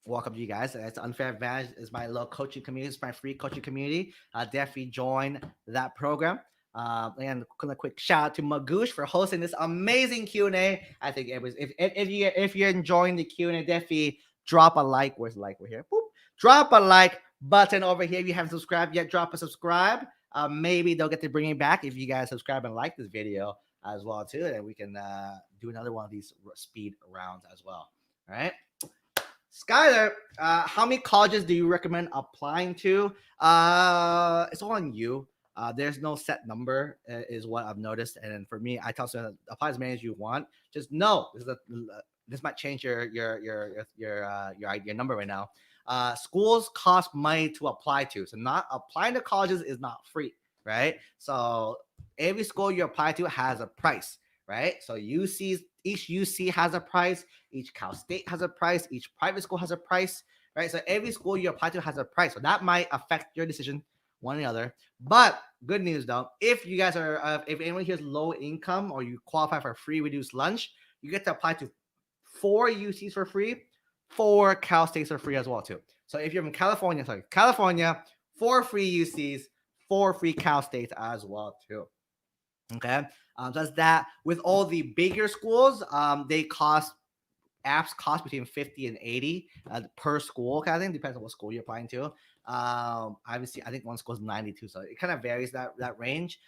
Welcome to you guys. It's Unfair Advantage is my little coaching community. It's my free coaching community. Definitely join that program. And a quick shout out to Magoosh for hosting this amazing Q&A. I think it was if you're enjoying the Q&A, definitely drop a like. Where's the like? We're here. Boop. Drop a like button over here. If you haven't subscribed yet, drop a subscribe. Maybe they'll get to bring it back if you guys subscribe and like this video as well too, and we can do another one of these speed rounds as well. All right. Skylar, how many colleges do you recommend applying to? It's all on you. There's no set number, is what I've noticed. And for me, I tell students apply as many as you want. Just know this might change your number right now. Schools cost money to apply to, so not applying to colleges is not free, right? So every school you apply to has a price, right? So each UC has a price, each Cal State has a price, each private school has a price, right? So every school you apply to has a price. So that might affect your decision one or the other. But good news though, if you guys are, if anyone here is low income or you qualify for free reduced lunch, you get to apply to 4 UCs for free, 4 Cal States for free as well too. So if you're from California, 4 free UCs, 4 free Cal States as well too. Okay, so that's that. With all the bigger schools, apps cost between 50 and 80 per school kind of thing, depends on what school you're applying to. Obviously I think one school is 92, so it kind of varies that range.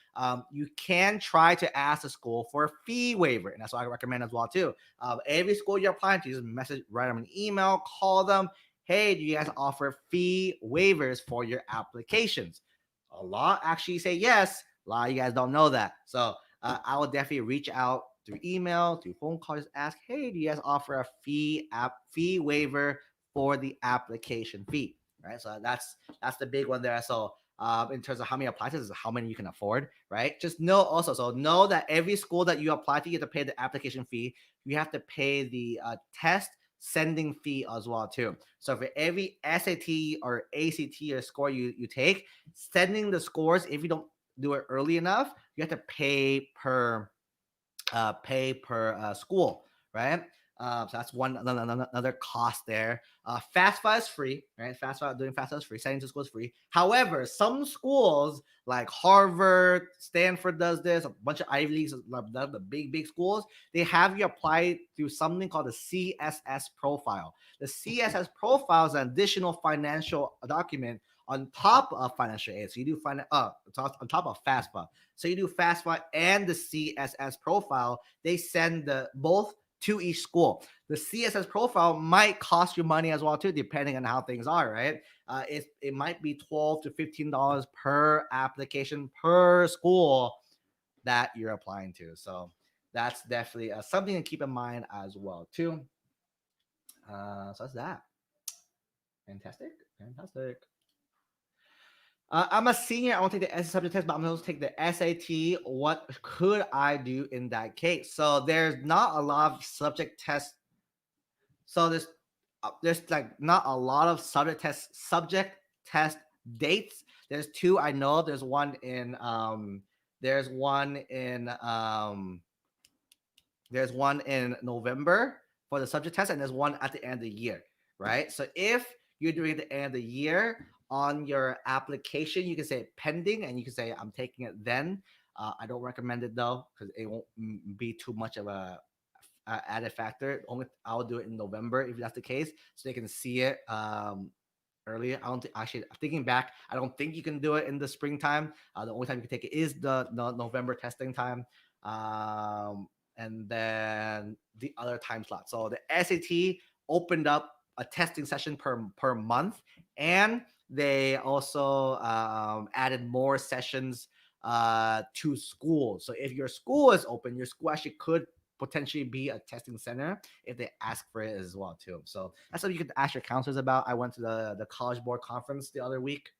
You can try to ask the school for a fee waiver, and that's what I recommend as well too. Every school you're applying to, just write them an email, call them, hey, do you guys offer fee waivers for your applications? A lot actually say yes. A lot of you guys don't know that, so I will definitely reach out through email, through phone calls, just ask, hey, do you guys offer a fee waiver for the application fee? Right. So that's the big one there. So in terms of how many apply to, is how many you can afford, right? Just know that every school that you apply to, you have to pay the application fee. You have to pay the test sending fee as well too. So for every SAT or ACT or score you take, sending the scores, if you don't do it early enough, you have to pay per school, right? So that's another cost there. FAFSA is free, right? Doing FAFSA is free. Sending to school is free. However, some schools like Harvard, Stanford does this. A bunch of Ivy Leagues, the big schools, they have you apply through something called the CSS profile. The CSS profile is an additional financial document on top of financial aid. So you do on top of FAFSA. So you do FAFSA and the CSS profile. They send both to each school. The CSS profile might cost you money as well too, depending on how things are, right? It might be $12 to $15 per application per school that you're applying to. So that's definitely something to keep in mind as well too. So that's that. Fantastic. I'm a senior. I won't take the SAT subject test, but I'm going to take the SAT. What could I do in that case? So there's not a lot of subject tests. So there's like not a lot of subject test dates. There's 2 I know. There's one in November for the subject test, and there's one at the end of the year, right? So if you're doing it at the end of the year, on your application, you can say pending, and you can say I'm taking it then. I don't recommend it though, because it won't be too much of a added factor. Only I'll do it in November if that's the case, so they can see it earlier. I don't actually, thinking back, I don't think you can do it in the springtime. The only time you can take it is the November testing time. and then the other time slot. So the SAT opened up a testing session per month, and they also added more sessions to school. So if your school is open, your school actually could potentially be a testing center if they ask for it as well too. So that's something you could ask your counselors about. I went to the college board conference the other week,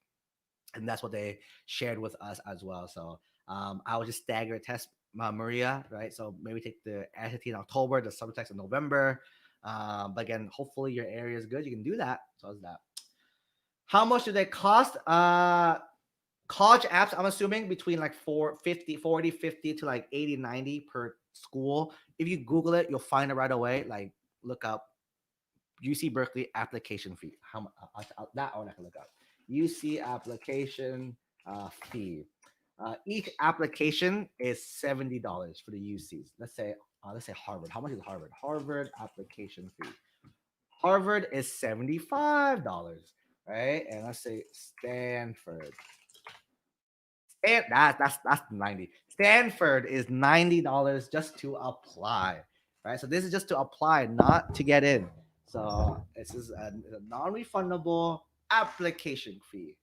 and that's what they shared with us as well. So I will just stagger test Maria, right? So maybe take the SAT in October, the subtext in November. But again, hopefully your area is good. You can do that. So that's that. How much do they cost? College apps, I'm assuming between like 40, 50 to like 80, 90 per school. If you Google it, you'll find it right away. Like look up UC Berkeley application fee. How much that one I can look up. UC application fee. Each application is $70 for the UCs. Let's say Harvard. How much is Harvard? Harvard application fee. Harvard is $75, right? And let's say Stanford. And that's 90. Stanford is $90 just to apply, right? So this is just to apply, not to get in. So this is a non-refundable application fee.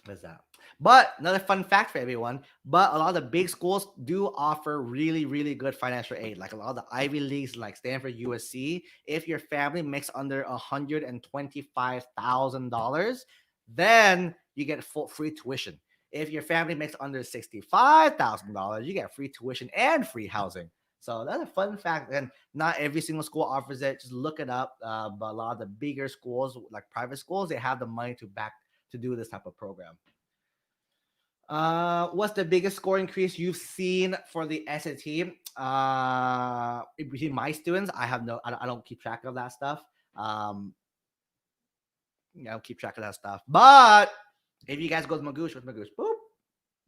What's that? But another fun fact for everyone, but a lot of the big schools do offer really, really good financial aid. Like a lot of the Ivy Leagues, like Stanford, USC, if your family makes under $125,000, then you get full free tuition. If your family makes under $65,000, you get free tuition and free housing. So that's a fun fact. And not every single school offers it. Just look it up. But a lot of the bigger schools, like private schools, they have the money to back to do this type of program. What's the biggest score increase you've seen for the SAT? Between my students, I don't keep track of that stuff. I don't keep track of that stuff. But if you guys go with Magoosh, boop,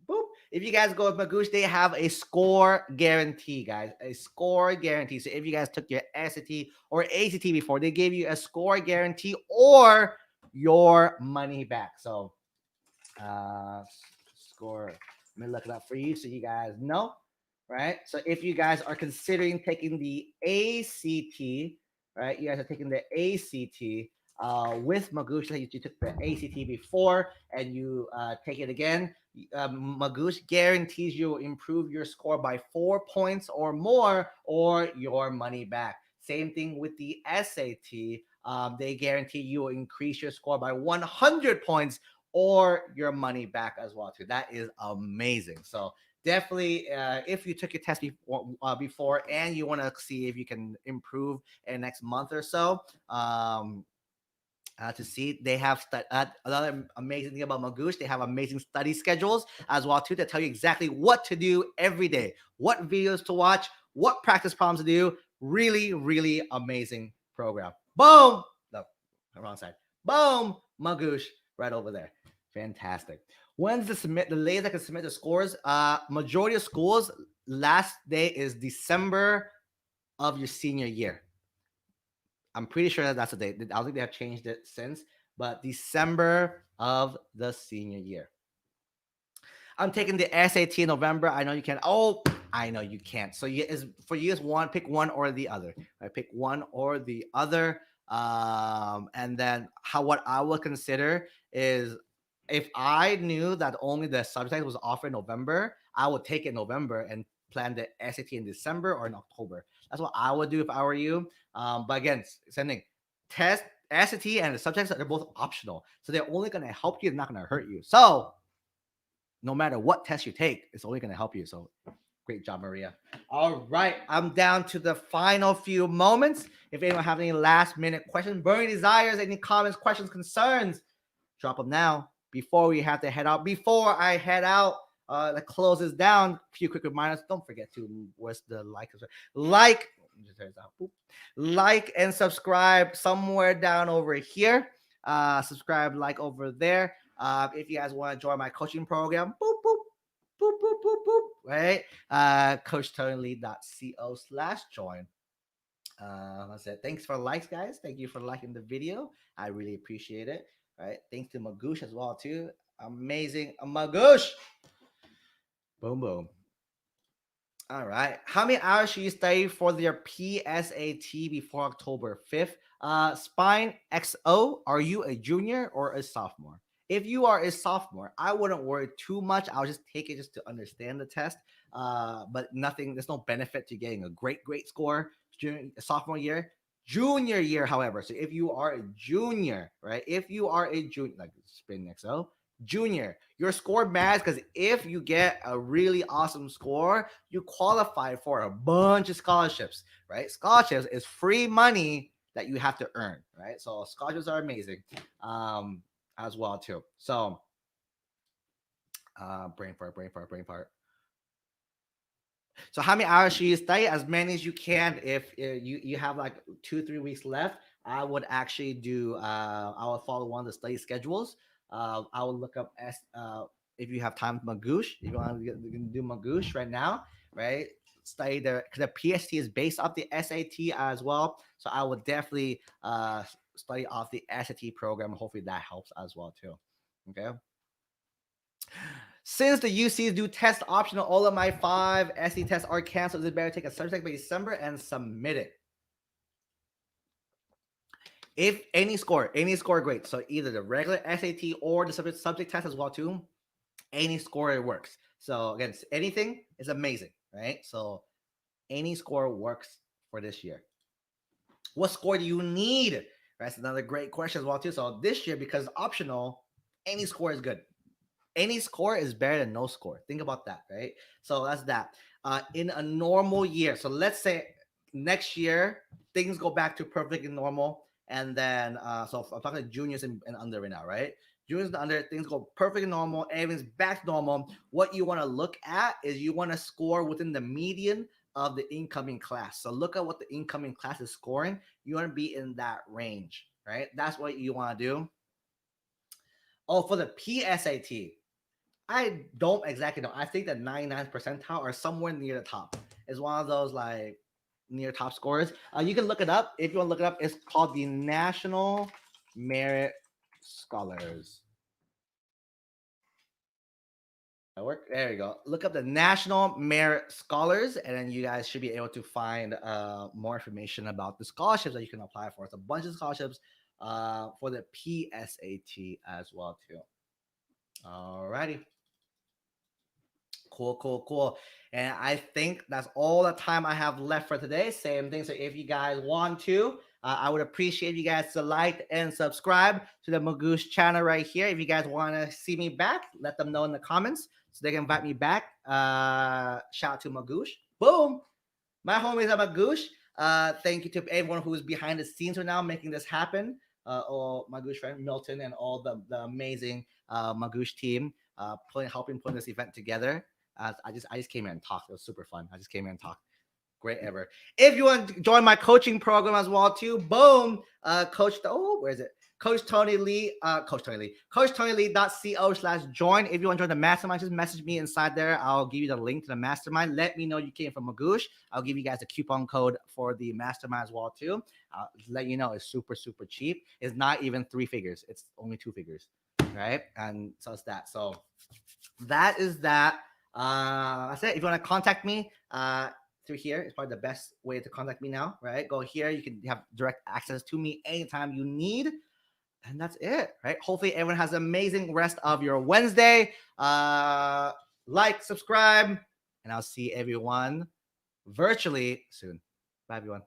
boop. If you guys go with Magoosh, they have a score guarantee, guys. A score guarantee. So if you guys took your SAT or ACT before, they gave you a score guarantee or your money back. So score. Let me look it up for you so you guys know, right? So if you guys are considering taking the ACT, right? You guys are taking the ACT with Magoosh. You took the ACT before and you take it again. Magoosh guarantees you will improve your score by 4 points or more, or your money back. Same thing with the SAT. They guarantee you will increase your score by 100 points or your money back as well too. That is amazing. So definitely, if you took your test before and you want to see if you can improve in the next month or so, to see they have another amazing thing about Magoosh. They have amazing study schedules as well too that tell you exactly what to do every day, what videos to watch, what practice problems to do. Really, really amazing program. Boom. No, wrong side. Boom. Magoosh right over there. Fantastic. When's the latest I can submit the scores? Majority of schools last day is December of your senior year. I'm pretty sure that's the date. I don't think they have changed it since, but December of the senior year. I'm taking the SAT in November. I know you can. Oh, I know you can't. So for you is one. Pick one or the other. I pick one or the other. And then what I would consider is if I knew that only the subject was offered in November, I would take it in November and plan the SAT in December or in October. That's what I would do if I were you. But again, same thing. Test SAT and the subjects, they're both optional. So they're only going to help you, they're not going to hurt you. So no matter what test you take, it's only going to help you. So great job, Maria. All right, I'm down to the final few moments. If anyone have any last minute questions, burning desires, any comments, questions, concerns, drop them now before we have to head out. Before I head out, that closes down. A few quick reminders. Don't forget to where's the like and subscribe somewhere down over here. Subscribe, like over there. If you guys want to join my coaching program, boop boop boop boop boop boop. Right, coachtonylee.co/join. I said thanks for likes, guys. Thank you for liking the video. I really appreciate it. Right, thanks to Magoosh as well too. Amazing, Magoosh. Boom boom. All right. How many hours should you study for your PSAT before October 5th? Spine XO, are you a junior or a sophomore? If you are a sophomore, I wouldn't worry too much. I'll just take it just to understand the test. But nothing, there's no benefit to getting a great score during sophomore year. Junior year, however, so if you are a junior, right? If you are a junior, like Spin XO, junior, your score matters because if you get a really awesome score, you qualify for a bunch of scholarships, right? Scholarships is free money that you have to earn, right? So scholarships are amazing as well too. So brain fart. So how many hours should you study? As many as you can. If you have like 2-3 weeks left, I would actually do. I would follow one of the study schedules. I would look up if you have time Magoosh. If you want to do Magoosh right now, right? Study because the PST is based off the SAT as well. So I would definitely study off the SAT program. Hopefully that helps as well too. Okay. Since the UCs do test optional, all of my 5 SE tests are canceled. Is it better to take a subject by December and submit it? If any score, great. So either the regular SAT or the subject test as well too. Any score it works. So again, anything is amazing, right? So any score works for this year. What score do you need? That's another great question as well too. So this year, because optional, any score is good. Any score is better than no score. Think about that, right? So that's that. In a normal year, so let's say next year things go back to perfectly normal, and then so I'm talking juniors and under right now, right? Juniors and under, things go perfectly normal, everything's back to normal. What you want to look at is you want to score within the median of the incoming class. So look at what the incoming class is scoring. You want to be in that range, right? That's what you want to do. Oh, for the PSAT, I don't exactly know. I think that 99th percentile are somewhere near the top. It's one of those like near top scores. You can look it up. If you want to look it up, it's called the National Merit Scholars. There you go. Look up the National Merit Scholars, and then you guys should be able to find more information about the scholarships that you can apply for. It's a bunch of scholarships for the PSAT as well too. Alrighty. Cool. And I think that's all the time I have left for today. Same thing. So if you guys want to, I would appreciate you guys to like and subscribe to the Magoosh channel right here. If you guys want to see me back, let them know in the comments so they can invite me back. Shout out to Magoosh. Boom. My homies are Magoosh. Thank you to everyone who's behind the scenes right now making this happen. Or Magoosh friend Milton and all the amazing Magoosh team helping put this event together. I just came in and talked. It was super fun. I just came in and talked. Great ever. If you want to join my coaching program as well too, boom, where is it? Coach Tony Lee, coachtonylee.co/join. If you want to join the mastermind, just message me inside there. I'll give you the link to the mastermind. Let me know you came from Magoosh. I'll give you guys a coupon code for the mastermind as well too. I'll let you know it's super cheap. It's not even 3 figures. It's only 2 figures, right? And so it's that. So that is that. I said, if you want to contact me through here, it's probably the best way to contact me now, right? Go here. You can have direct access to me anytime you need. And that's it, right? Hopefully everyone has an amazing rest of your Wednesday. Like, subscribe, and I'll see everyone virtually soon. Bye, everyone.